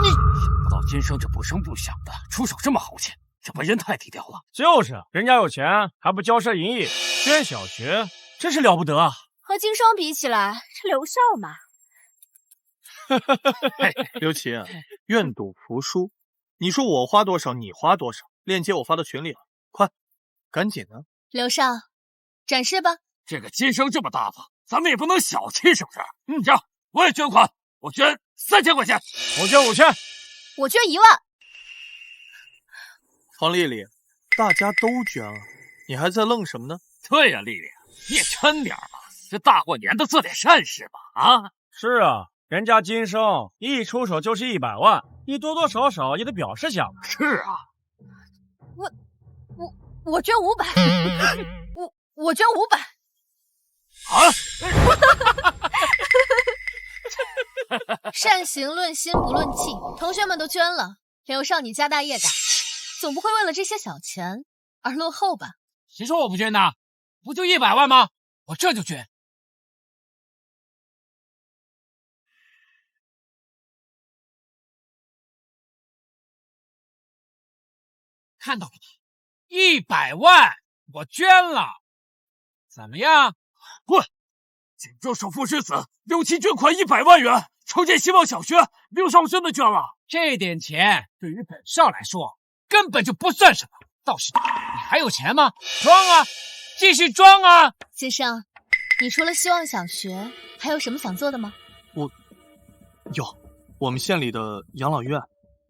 你想不到金生这不声不响的出手这么豪气，这不人太低调了。就是人家有钱还不骄奢淫逸，捐小学真是了不得啊！和经商比起来，这刘少嘛。刘琦，愿赌服输。你说我花多少，你花多少，链接我发到群里了，快，赶紧的。刘少，展示吧。这个金生这么大方，咱们也不能小气，是不是？这样我也捐款，我捐3000块钱，我捐5000，我捐1万。黄丽丽，大家都捐了，你还在愣什么呢？对呀，丽丽，你也捐点吧，这大过年的做点善事吧，啊？是啊，人家金生一出手就是100万，你多多少少也得表示下嘛。是啊，我捐500，我捐500。啊！善行论心不论迹，同学们都捐了，刘少你家大业大，总不会为了这些小钱而落后吧？谁说我不捐的？不就100万吗？我这就捐。看到了吗？100万，我捐了，怎么样？滚！锦州首富之子刘琦捐款100万元，筹建希望小学，刘少真的捐了。这点钱对于本少来说根本就不算什么。倒是你还有钱吗？装啊，继续装啊！金生，你除了希望小学，还有什么想做的吗？我们县里的养老院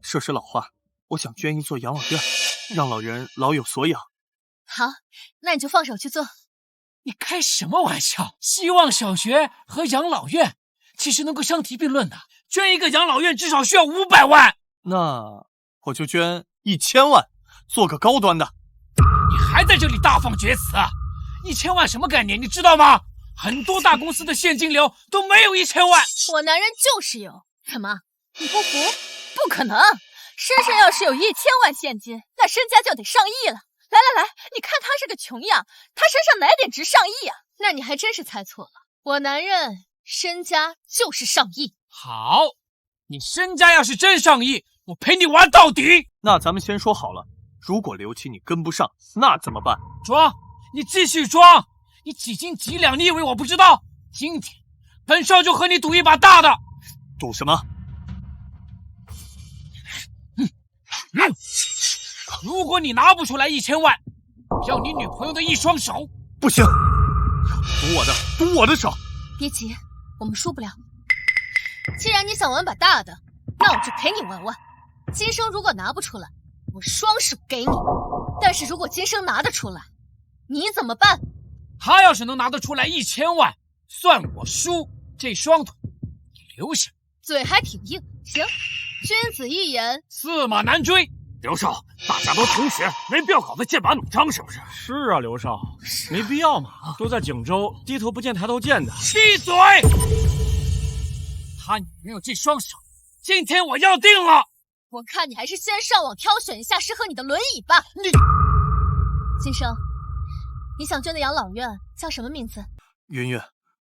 设施老化，我想捐一座养老院，让老人老有所养。好，那你就放手去做。你开什么玩笑？希望小学和养老院其实能够相提并论的，捐一个养老院至少需要500万。那我就捐1000万，做个高端的。你还在这里大放厥词啊？1000万什么概念？你知道吗？很多大公司的现金流都没有1000万。我男人就是有，怎么你不服？不可能，身上要是有1000万现金，那身家就得上亿了。来，你看他是个穷样，他身上哪点值上亿啊？那你还真是猜错了，我男人身家就是上亿。好，你身家要是真上亿，我陪你玩到底。那咱们先说好了，如果刘琦你跟不上，那怎么办？装，你继续装，你几斤几两，你以为我不知道？今天本少就和你赌一把大的。赌什么？如果你拿不出来1000万，要你女朋友的一双手。不行，赌我的手。别急，我们输不了。既然你想玩把大的，那我就陪你玩玩。金生如果拿不出来，我双手给你；但是如果金生拿得出来，你怎么办？他要是能拿得出来1000万，算我输。这双腿你留下。嘴还挺硬。行，君子一言，驷马难追。刘少，大家都同学，没必要搞得剑拔弩张，是不是？是啊，刘少，没必要嘛，都在景州，低头不见抬头见的。闭嘴！他女朋友这双手，今天我要定了。我看你还是先上网挑选一下适合你的轮椅吧。金生，你想捐的养老院叫什么名字？云云，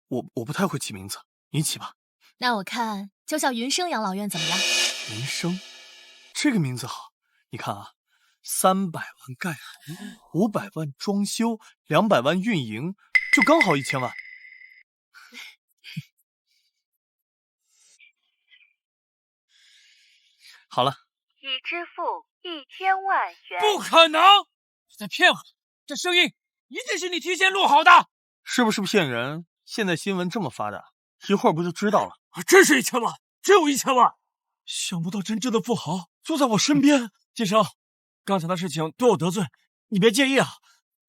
我不太会起名字，你起吧。那我看就叫云生养老院怎么样？云生，这个名字好。你看啊，300万盖好，500万装修，200万运营，就刚好1000万。好了，已支付1000万元。不可能！你在骗我！这声音一定是你提前录好的。是不是骗人？现在新闻这么发达，一会儿不就知道了？真是1000万，真有1000万！想不到真正的富豪就在我身边。金生，刚才的事情对我得罪，你别介意啊。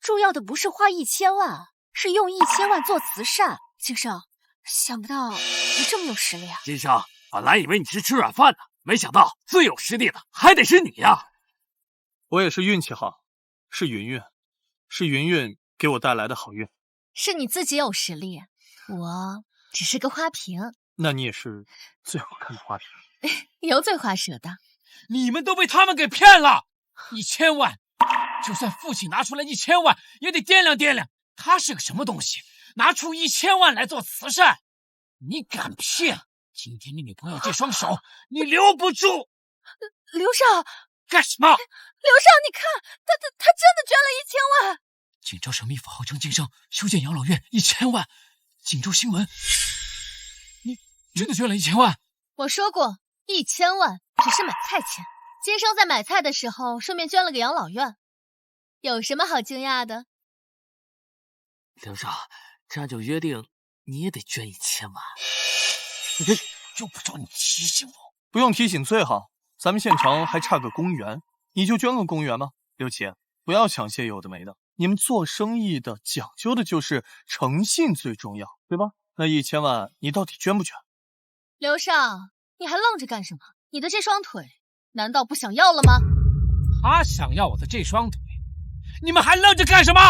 重要的不是花1000万，是用1000万做慈善。金生，想不到你这么有实力啊！金生，本来以为你是吃软饭的，没想到最有实力的还得是你呀！我也是运气好，是云云给我带来的好运。是你自己有实力，我只是个花瓶。那你也是最好看的花瓶。油嘴滑舌的。你们都被他们给骗了！1000万，就算父亲拿出来1000万，也得掂量掂量，他是个什么东西？拿出1000万来做慈善，你敢骗？今天你女朋友这双手，你留不住！刘少，干什么？刘少，你看，他真的捐了1000万。锦州神秘府号称晋升修建养老院1000万，锦州新闻，你真的捐了1000万？我说过，1000万只是买菜钱。金生在买菜的时候顺便捐了个养老院，有什么好惊讶的？刘少，这样就约定你也得捐1000万。用不着你提醒我。不用提醒最好，咱们县城还差个公园，你就捐个公园吗？刘琦，不要想些有的没的。你们做生意的讲究的就是诚信最重要，对吧？那1000万你到底捐不捐？刘少，你还愣着干什么？你的这双腿难道不想要了吗？他想要我的这双腿，你们还愣着干什么？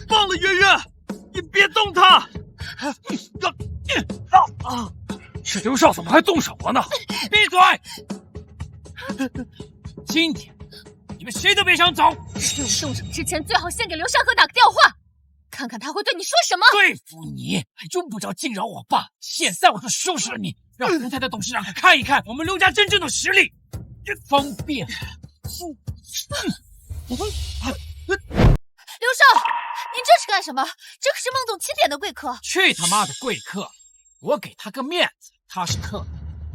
放了圆圆，你别动他！这刘少怎么还动手了呢？闭嘴！今天你们谁都别想走。动手之前最好先给刘山河打个电话，看看他会对你说什么。对付你还用不着惊扰我爸，现在我就收拾了你，让洪泰的董事长看一看我们刘家真正的实力，方便。刘少，你这是干什么？这可是孟总钦点的贵客。去他妈的贵客！我给他个面子，他是客人；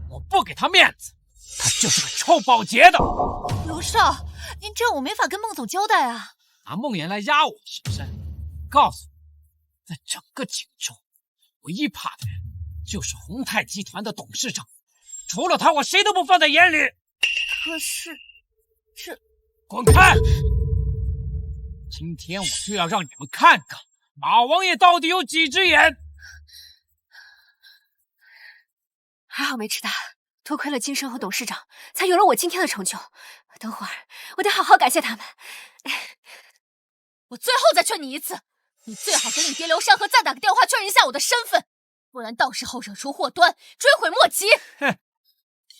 我不给他面子，他就是个臭保洁的。刘少，您这我没法跟孟总交代啊。拿孟岩来压我是不是？告诉你，在整个锦州，唯一怕的人就是宏泰集团的董事长，除了他，我谁都不放在眼里。可是，这……滚开！今天我就要让你们看看马王爷到底有几只眼。还好没吃大，多亏了金生和董事长，才有了我今天的成就。等会儿我得好好感谢他们。我最后再劝你一次，你最好给你爹刘山河再打个电话确认一下我的身份，不然到时候惹出祸端，追悔莫及。哼，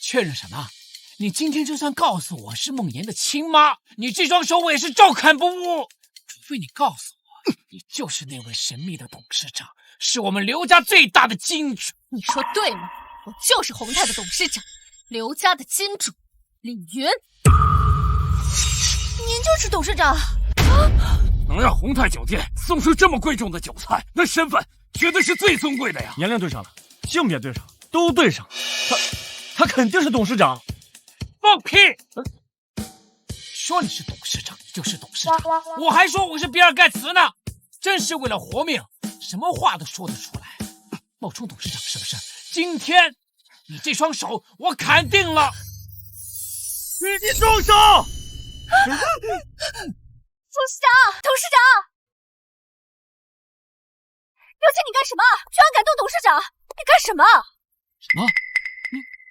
确认什么？你今天就算告诉我是孟岩的亲妈，你这双手我也是照看不误。除非你告诉我，你就是那位神秘的董事长，是我们刘家最大的金主。你说对了，我就是宏泰的董事长，刘家的金主李云。您就是董事长？能让宏泰酒店送出这么贵重的酒菜，那身份绝对是最尊贵的呀！年龄对上了，性别对上，都对上，他肯定是董事长。放屁！说你是董事长，你就是董事长，我还说我是比尔盖茨呢。真是为了活命，什么话都说得出来。冒充董事长是不是？今天你这双手我砍定了！你住手！董事长，董事长，刘姐，你干什么？居然敢动董事长！你干什么？什么？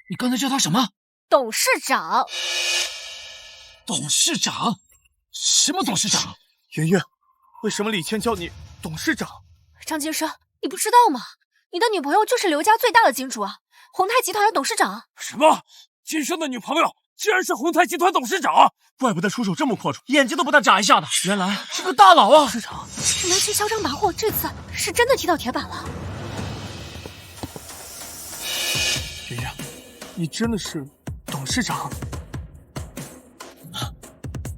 你刚才叫他什么？董事长。董事长？什么董事长？圆圆，为什么李谦叫你董事长？张金生，你不知道吗？你的女朋友就是刘家最大的金主啊，宏泰集团的董事长。什么？金生的女朋友居然是宏泰集团董事长？怪不得出手这么阔绰，眼睛都不带眨一下的，原来是个大佬啊！董事长，这刘琦嚣张跋扈，这次是真的踢到铁板了。圆圆，你真的是董事长？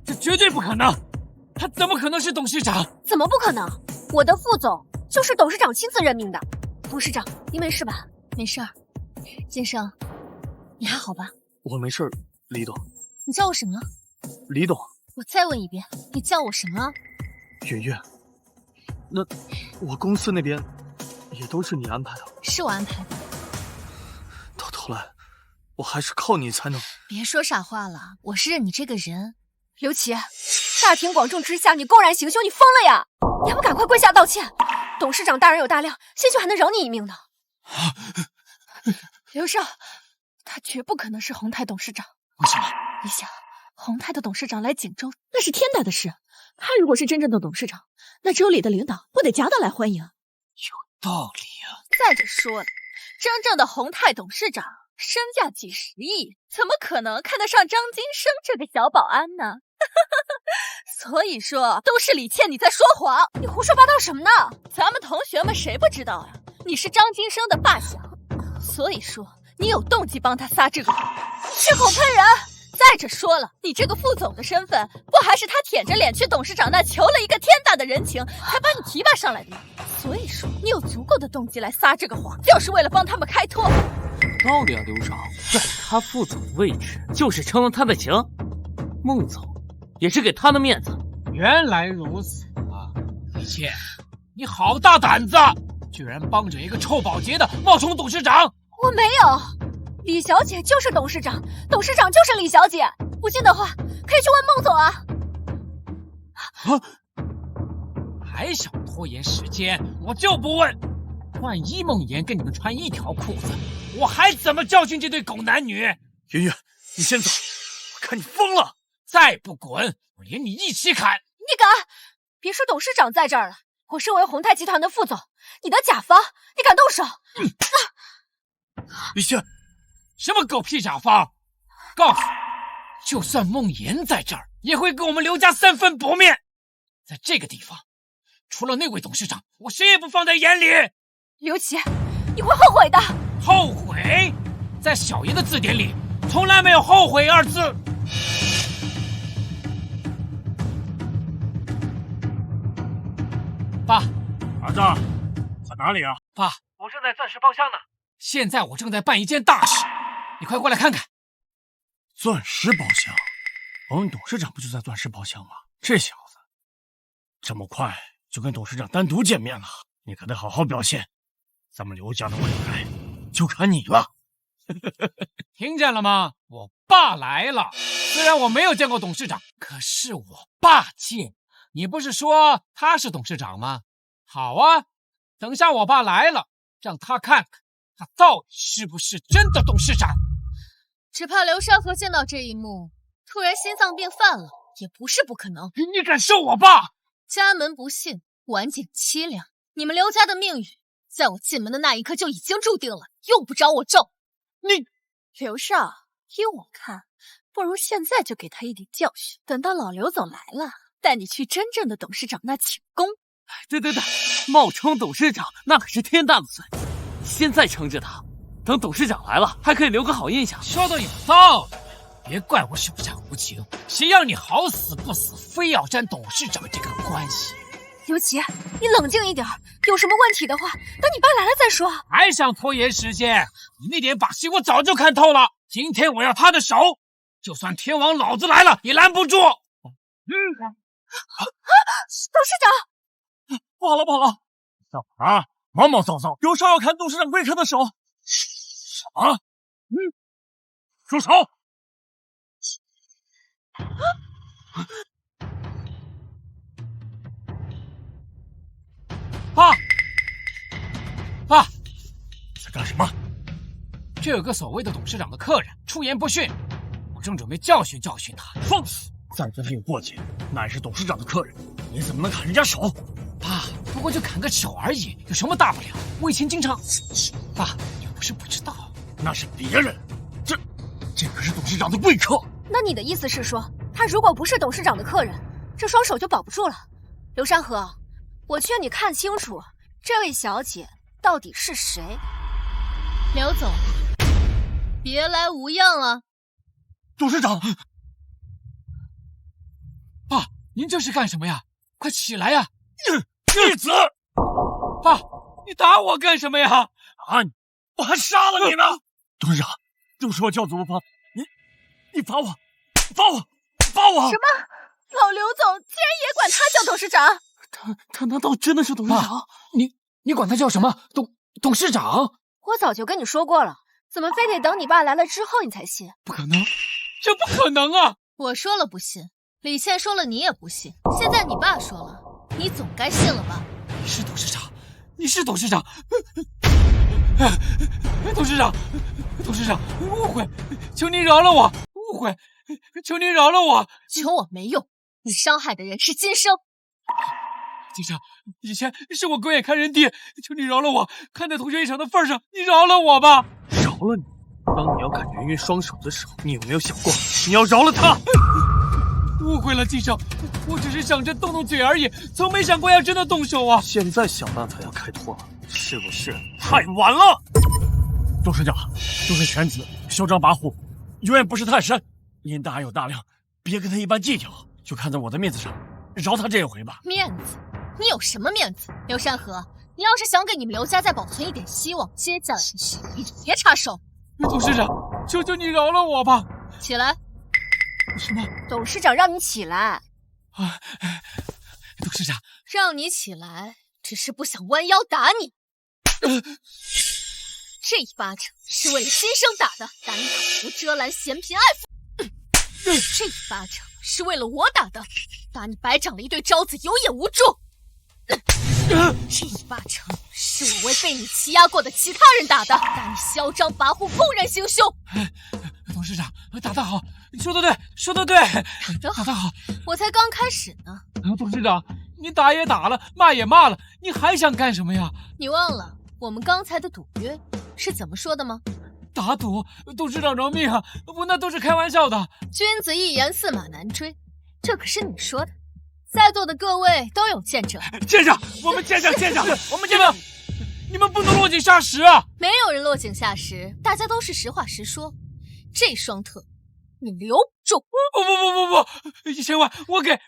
这绝对不可能！他怎么可能是董事长？怎么不可能？我的副总就是董事长亲自任命的。董事长，您没事吧？没事儿。金生，你还好吧？我没事，李董。你叫我什么？李董。我再问一遍，你叫我什么？圆圆。那我公司那边也都是你安排的？是我安排的。到头来，我还是靠你才能……别说傻话了，我是认你这个人。刘琦，大庭广众之下你公然行凶，你疯了呀？你还不赶快跪下道歉！董事长大人有大量，兴许还能饶你一命呢。刘少，他绝不可能是宏泰董事长。为什么？你想，宏泰的董事长来锦州，那是天大的事。他如果是真正的董事长，那州里的领导不得夹道来欢迎？有道理啊。再者说了，真正的宏泰董事长身价几十亿，怎么可能看得上张金生这个小保安呢？所以说，都是李倩你在说谎，你胡说八道什么呢？咱们同学们谁不知道呀？你是张金生的发小，所以说你有动机帮他撒这个谎，血口喷人。再者说了，你这个副总的身份，不还是他舔着脸去董事长那求了一个天大的人情，才把你提拔上来的吗？所以说，你有足够的动机来撒这个谎，就是为了帮他们开脱。有道理啊，刘少，在他副总的位置，就是撑了他的情。孟总也是给他的面子。原来如此啊，李倩，你好大胆子，居然帮着一个臭保洁的冒充董事长！我没有。李小姐就是董事长，董事长就是李小姐。不信的话，可以去问孟总啊。还想拖延时间，我就不问。万一孟岩跟你们穿一条裤子，我还怎么教训这对狗男女？圆圆，你先走，我看你疯了！再不滚，我连你一起砍！你敢？别说董事长在这儿了，我身为宏泰集团的副总，你的甲方，你敢动手？李现。什么狗屁甲方？告诉你，就算孟岩在这儿，也会跟我们刘家三分薄面。在这个地方，除了那位董事长，我谁也不放在眼里。刘琦，你会后悔的。后悔？在小爷的字典里，从来没有后悔二字。爸，儿子，在哪里啊？爸，我正在钻石包厢呢。现在我正在办一件大事。你快过来看看，钻石包厢，我们董事长不就在钻石包厢吗？这小子这么快就跟董事长单独见面了，你可得好好表现，咱们刘家的未来就看你了。听见了吗？我爸来了。虽然我没有见过董事长，可是我爸见。你不是说他是董事长吗？好啊，等下我爸来了，让他看看他到底是不是真的董事长。只怕刘山河见到这一幕，突然心脏病犯了，也不是不可能。你敢收我爸？家门不幸，晚景凄凉。你们刘家的命运，在我进门的那一刻就已经注定了，用不着我咒。你刘少，依我看，不如现在就给他一点教训，等到老刘总来了，带你去真正的董事长那请功。对，冒充董事长那可是天大的罪，现在撑着他。等董事长来了，还可以留个好印象。说的有道理，别怪我手下无情，谁让你好死不死非要沾董事长这个关系？刘琦，你冷静一点，有什么问题的话，等你爸来了再说。还想拖延时间？你那点把戏我早就看透了。今天我要他的手，就算天王老子来了也拦不住。董事长，不好了！干嘛？毛毛躁躁，刘少要砍董事长贵客的手。什么？住手！爸，在干什么？这有个所谓的董事长的客人出言不逊，我正准备教训教训他。放肆！再跟他有过节，那也是董事长的客人，你怎么能砍人家手？爸，不过就砍个手而已，有什么大不了？我以前经常……爸，你不是不知道。那是别人，这可是董事长的贵客。那你的意思是说，他如果不是董事长的客人，这双手就保不住了？刘山河，我劝你看清楚，这位小姐到底是谁。刘总，别来无恙啊！董事长，爸，您这是干什么呀？快起来呀！逆子！爸，你打我干什么呀？我还杀了你呢！董事长，就是我教祖不方，你罚我！什么？老刘总竟然也管他叫董事长？他难道真的是董事长？你管他叫什么？董事长？我早就跟你说过了，怎么非得等你爸来了之后你才信？不可能，这不可能啊！我说了不信，李倩说了你也不信，现在你爸说了，你总该信了吧？你是董事长，董事长，误会，求您饶了我，误会，求您饶了我，求我没用，你伤害的人是今生。金生，以前是我狗眼看人低，求你饶了我，看在同学一场的份上，你饶了我吧。饶了你？当你要砍圆圆双手的时候，你有没有想过你要饶了他？误会了，金生，我只是想着动动嘴而已，从没想过要真的动手啊！现在想办法要开脱了，是不是太晚了？董事长就是犬子，嚣张跋扈，永远不识泰山。您大有大量，别跟他一般计较，就看在我的面子上，饶他这一回吧。面子？你有什么面子？刘山河，你要是想给你们刘家再保存一点希望，接下来的事你就别插手。董事长，求求你饶了我吧！起来。什么？董事长让你起来。啊，董事长，让你起来，只是不想弯腰打你。这一巴掌是为了今生打的，打你口无遮拦、嫌贫爱富。这一巴掌是为了我打的，打你白长了一对招子，有眼无珠。这一巴掌是我为被你欺压过的其他人打的，打你嚣张跋扈、怦然行凶。董事长，打得好，说得对，说得对，打得好。我才刚开始呢。董事长，你打也打了，骂也骂了，你还想干什么呀？你忘了我们刚才的赌约是怎么说的吗？打赌，董事长饶命啊！不，那都是开玩笑的。君子一言，驷马难追，这可是你说的。在座的各位都有见证。见证，我们见证，见证，我们见证。你们不能落井下石啊！没有人落井下石，大家都是实话实说。这双特你留住！不，1000万我给，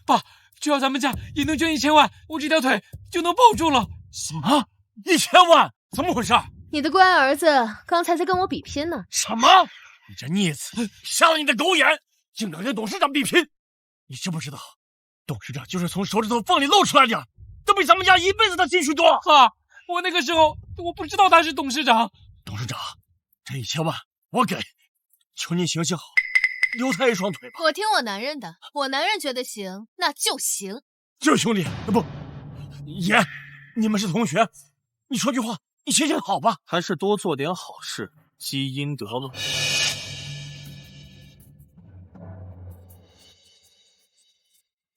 爸，只要咱们家也能捐1000万，我这条腿就能抱住了。什么？1000万？怎么回事？你的乖儿子刚才在跟我比拼呢。什么？你这孽子，瞎了你的狗眼，竟敢跟董事长比拼！你知不知道，董事长就是从手指头缝里露出来的，都比咱们家一辈子的积蓄多。爸，我那个时候我不知道他是董事长。董事长，这1000万我给，求您行行好，留他一双腿吧。我听我男人的，我男人觉得行，那就行。这兄弟，不，爷，你们是同学，你说句话，你行行好吧？还是多做点好事，积阴德吧。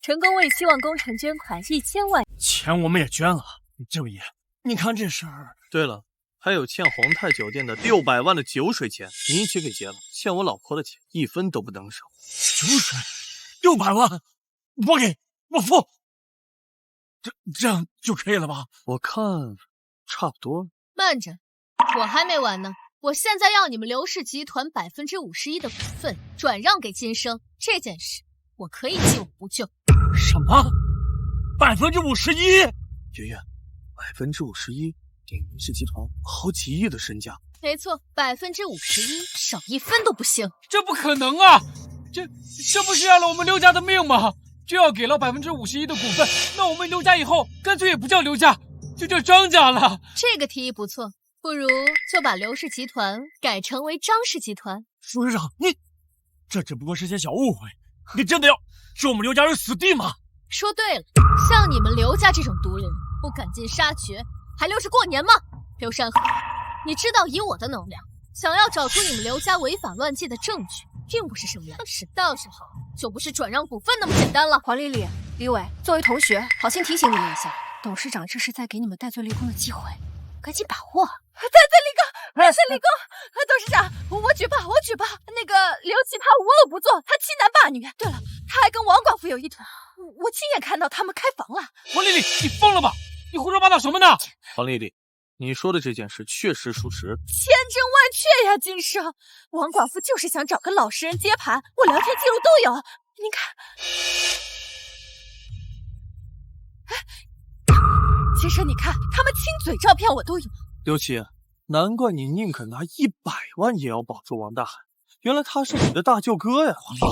成功为希望工程捐款1000万，钱我们也捐了。这位爷，你看这事儿。对了，还有欠宏泰酒店的600万的酒水钱，你一起给结了。欠我老婆的钱，1分都不能少。酒水600万，我给，我付。这样就可以了吧？我看差不多。慢着，我还没完呢。我现在要你们刘氏集团51%的股份转让给金生，这件事我可以既往不咎。什么？51%？圆圆，51%顶刘氏集团好几亿的身价。没错，51%，少1分都不行。这不可能啊！这不是要了我们刘家的命吗？这要给了51%的股份，那我们刘家以后干脆也不叫刘家，就叫张家了。这个提议不错，不如就把刘氏集团改成为张氏集团。董事长，你这只不过是些小误会，你真的要置我们刘家于死地吗？说对了，像你们刘家这种毒人，不赶尽杀绝，还留着过年吗？刘山河，你知道以我的能量，想要找出你们刘家违法乱纪的证据，并不是什么难事。倒是好，就不是转让股份那么简单了。黄丽丽、李伟，作为同学，好心提醒你们一下，董事长这是在给你们戴罪立功的机会，赶紧把握。戴罪立功，戴罪立功！董事长，我举报，我举报！那个刘琦他无恶不作，他欺男霸女。对了，他还跟王寡妇有一腿，我亲眼看到他们开房了。黄丽丽，你疯了吧？你胡说八道什么呢？黄丽丽，你说的这件事确实属实，千真万确呀，金生。王寡妇就是想找个老实人接盘，我聊天记录都有。您看，金生，你看他们亲嘴照片我都有。刘琦，难怪你宁可拿100万也要保住王大海，原来他是你的大舅哥呀！黄丽丽，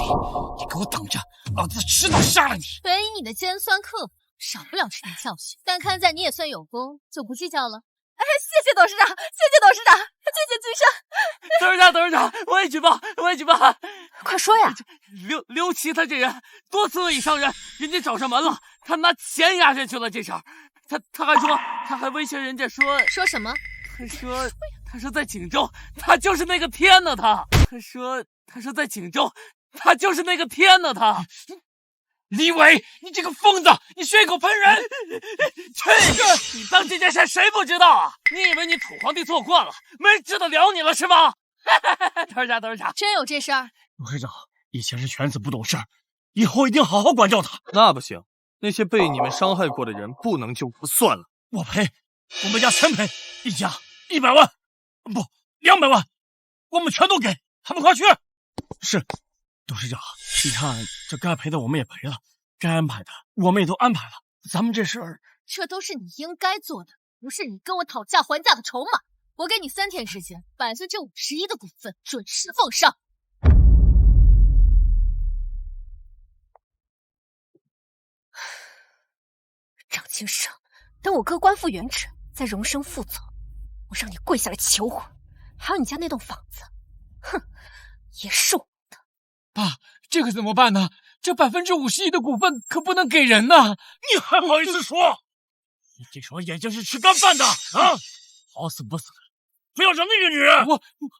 你给我等着，老子迟早杀了你！本以你的尖酸刻薄，少不了这点教训，但看在你也算有功，就不计较了。哎，谢谢董事长，谢谢董事长，谢谢金生。董事长，我也举报，我也举报！快说呀！刘琦他这人多次恶意伤人，人家找上门了，他拿钱压下去了这事儿。他还说，他还威胁人家说什么？他说在锦州，他就是那个天呢！他说在锦州，他就是那个天呢！他。李伟，你这个疯子，你血口喷人！你当这件事谁不知道啊？你以为你土皇帝做惯了，没治得了你了是吗？董事长，真有这事儿？董事长，以前是犬子不懂事，以后一定好好管教他。那不行，那些被你们伤害过的人不能就不算了。我赔，我们家全赔，一家100万，不200万，我们全都给，他们快去。是，董事长，你看这该赔的我们也赔了，该安排的我们也都安排了，咱们这事儿，这都是你应该做的，不是你跟我讨价还价的筹码。我给你3天时间，51%的股份准时奉上。张金生，等我哥官复原职，再荣升副总，我让你跪下来求婚。还有你家那栋房子，哼，也是我的。爸，这可怎么办呢？这51%的股份可不能给人呐！你还好意思说？你这双眼睛是吃干饭的啊！好死不死的，非要让那个女人！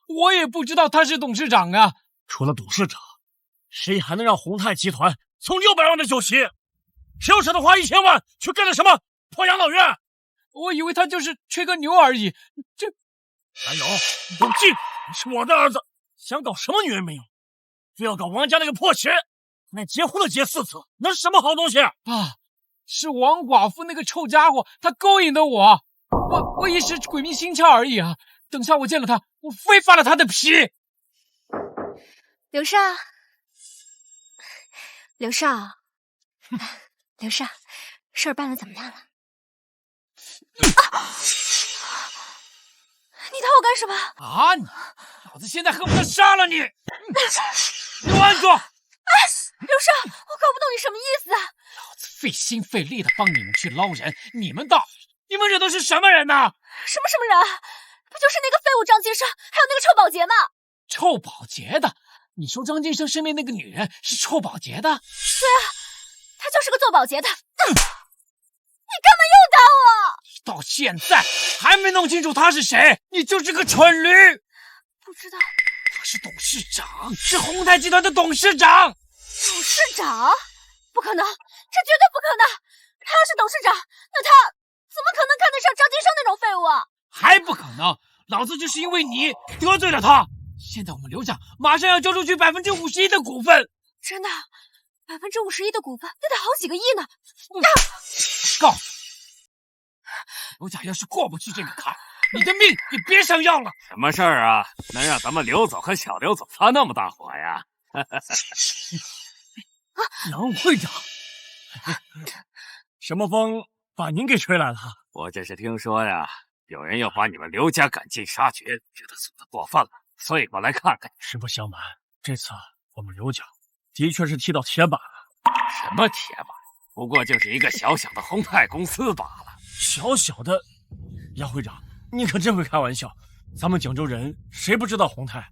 我也不知道她是董事长啊。除了董事长，谁还能让宏泰集团从600万的酒席，谁又舍得花1000万去干了什么破养老院？我以为他就是吹个牛而已。这还有，我记得你是我的儿子，想搞什么女人没有？非要搞王家那个破鞋，那结婚了结4次，那是什么好东西？爸，是王寡妇那个臭家伙，他勾引的我，我一时鬼迷心窍而已啊！等下我见了他，我非扒了他的皮。刘少，刘少，刘少，事儿办得怎么样了？你打我干什么？啊！老子现在恨不得杀了你！给我按住！刘少，我搞不懂你什么意思啊！老子费心费力的帮你们去捞人，你们惹的是什么人呢？什么人？不就是那个废物张金生，还有那个臭保洁吗？臭保洁的？你说张金生身边那个女人是臭保洁的？对啊，她就是个做保洁的。你干嘛又打我？你到现在还没弄清楚他是谁，你就是个蠢驴！不知道，他是董事长，是宏泰集团的董事长。董事长？不可能，这绝对不可能！他要是董事长，那他怎么可能看得上张金生那种废物啊？还不可能！老子就是因为你得罪了他，现在我们刘家马上要交出去51%的股份。真的？51%的股份，那得好几个亿呢！告诉你，刘家要是过不去这个坎，你的命也别想要了。什么事儿啊？能让咱们刘总和小刘总发那么大火呀？杨会长，什么风把您给吹来了？我这是听说呀，有人要把你们刘家赶尽杀绝，觉得做得过分了，所以过来看看。实不相瞒，这次我们刘家的确是踢到铁板了。什么铁板？不过就是一个小小的宏泰公司罢了。小小的？杨会长，你可真会开玩笑。咱们锦州人谁不知道宏泰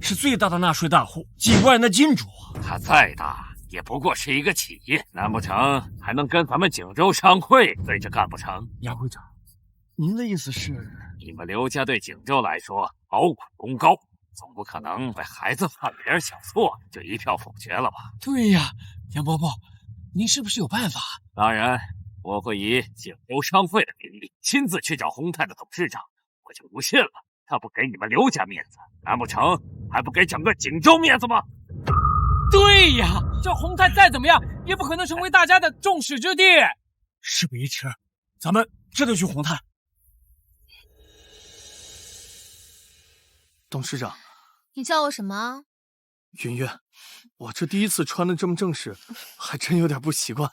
是最大的纳税大户，几万人的金主。他再大也不过是一个企业，难不成还能跟咱们锦州商会对着干不成？杨会长，您的意思是，你们刘家对锦州来说好苦功高，总不可能为孩子犯了点小错就一票否决了吧？对呀，杨伯伯，您是不是有办法？当然，我会以锦州商会的名义亲自去找宏泰的董事长。我就不信了，他不给你们刘家面子，难不成还不给整个锦州面子吗？对呀，这宏泰再怎么样也不可能成为大家的众矢之的。事不宜迟，咱们这就去宏泰。董事长，你叫我什么？云云，我这第一次穿的这么正式，还真有点不习惯。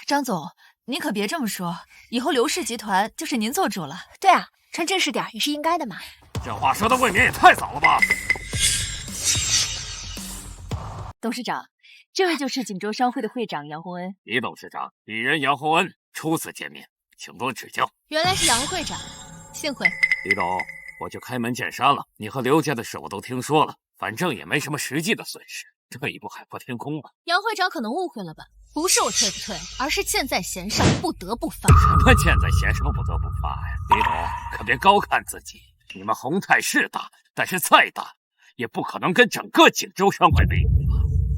张总，您可别这么说，以后刘氏集团就是您做主了。对啊，穿正式点也是应该的嘛。这话说的未免也太早了吧？董事长，这位就是锦州商会的会长杨洪恩。李董事长，鄙人杨洪恩初次见面，请多指教。原来是杨会长，幸会。李董，我就开门见山了，你和刘家的事我都听说了，反正也没什么实际的损失，退一步海阔天空嘛。杨会长可能误会了吧？不是我退不退，而是箭在弦上，不得不发。什么箭在弦上不得不发呀？李董，可别高看自己。你们宏泰是大，但是再大也不可能跟整个锦州商会比。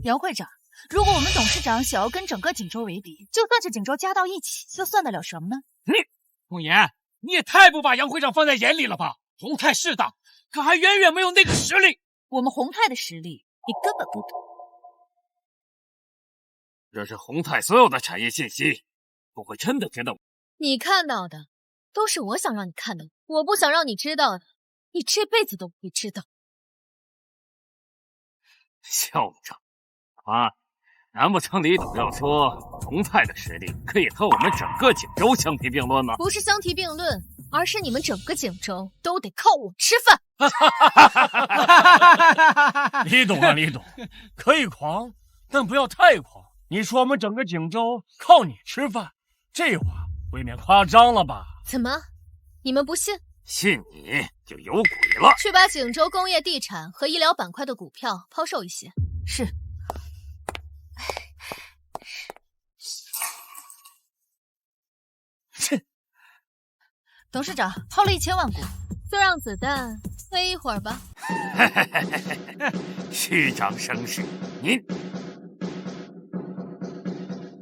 杨会长，如果我们董事长想要跟整个锦州为敌，就算是锦州加到一起，又算得了什么呢？凤言，你也太不把杨会长放在眼里了吧？宏泰是大，可还远远没有那个实力。我们宏泰的实力你根本不懂。这是红泰所有的产业信息，不会真的觉得你看到的都是我想让你看到的，我不想让你知道的，你这辈子都不会知道。校长啊，难不成李董要说红泰的实力可以和我们整个锦州相提并论吗？不是相提并论，而是你们整个锦州都得靠我吃饭。李董啊，李董，可以狂，但不要太狂。你说我们整个锦州靠你吃饭，这话未免夸张了吧？怎么，你们不信？信你就有鬼了！去把锦州工业地产和医疗板块的股票抛售一些。是。切！董事长抛了1000万股，就让子弹飞一会儿吧。虚张声势，您。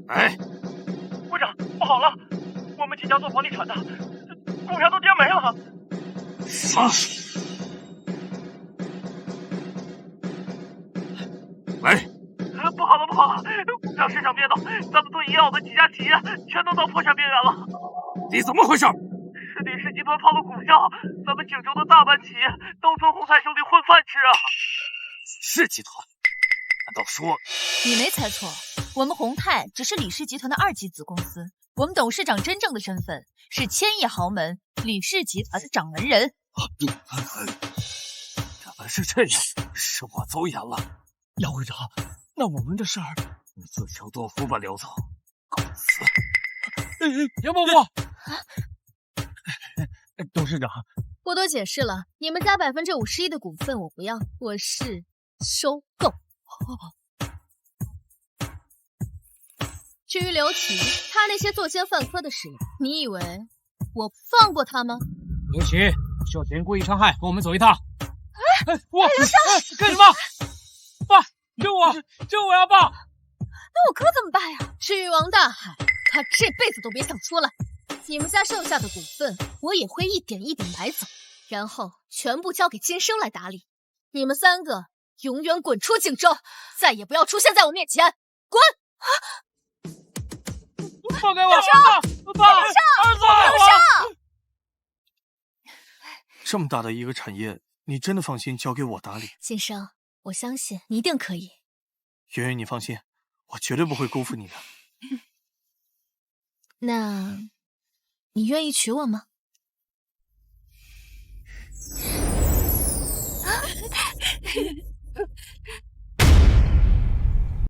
哎，会长，不好了，我们几家做房地产的股票都跌没了。什么？喂，不好了，不好了！股票市场变动，咱们做医药的几家企业全都到破产边缘了。你怎么回事？是李氏集团抛的股票，咱们锦州的大半企业都从红泰兄弟混饭吃啊！李氏集团？难道说……你没猜错，我们宏泰只是李氏集团的2级子公司，我们董事长真正的身份是千亿豪门李氏集团的掌门人。原来是这样，是我走眼了。姚会长，那我们的事儿，你自求多福吧，刘总。公司，杨伯伯，董事长，不多解释了，你们家51%的股份我不要，我是收购。至于刘琦，他那些作奸犯科的事，你以为我放过他吗？刘琦涉嫌故意伤害，跟我们走一趟。我干什么？爸，救我！救我呀，爸！那我哥怎么办呀？至于王大海，他这辈子都别想出来。你们家剩下的股份，我也会一点一点买走，然后全部交给金生来打理。你们3个永远滚出锦州，再也不要出现在我面前，滚！放开我！刘少，爸，刘少，儿子，刘少！这么大的一个产业，你真的放心交给我打理？金生，我相信你一定可以。圆圆，你放心，我绝对不会辜负你的。那，你愿意娶我吗？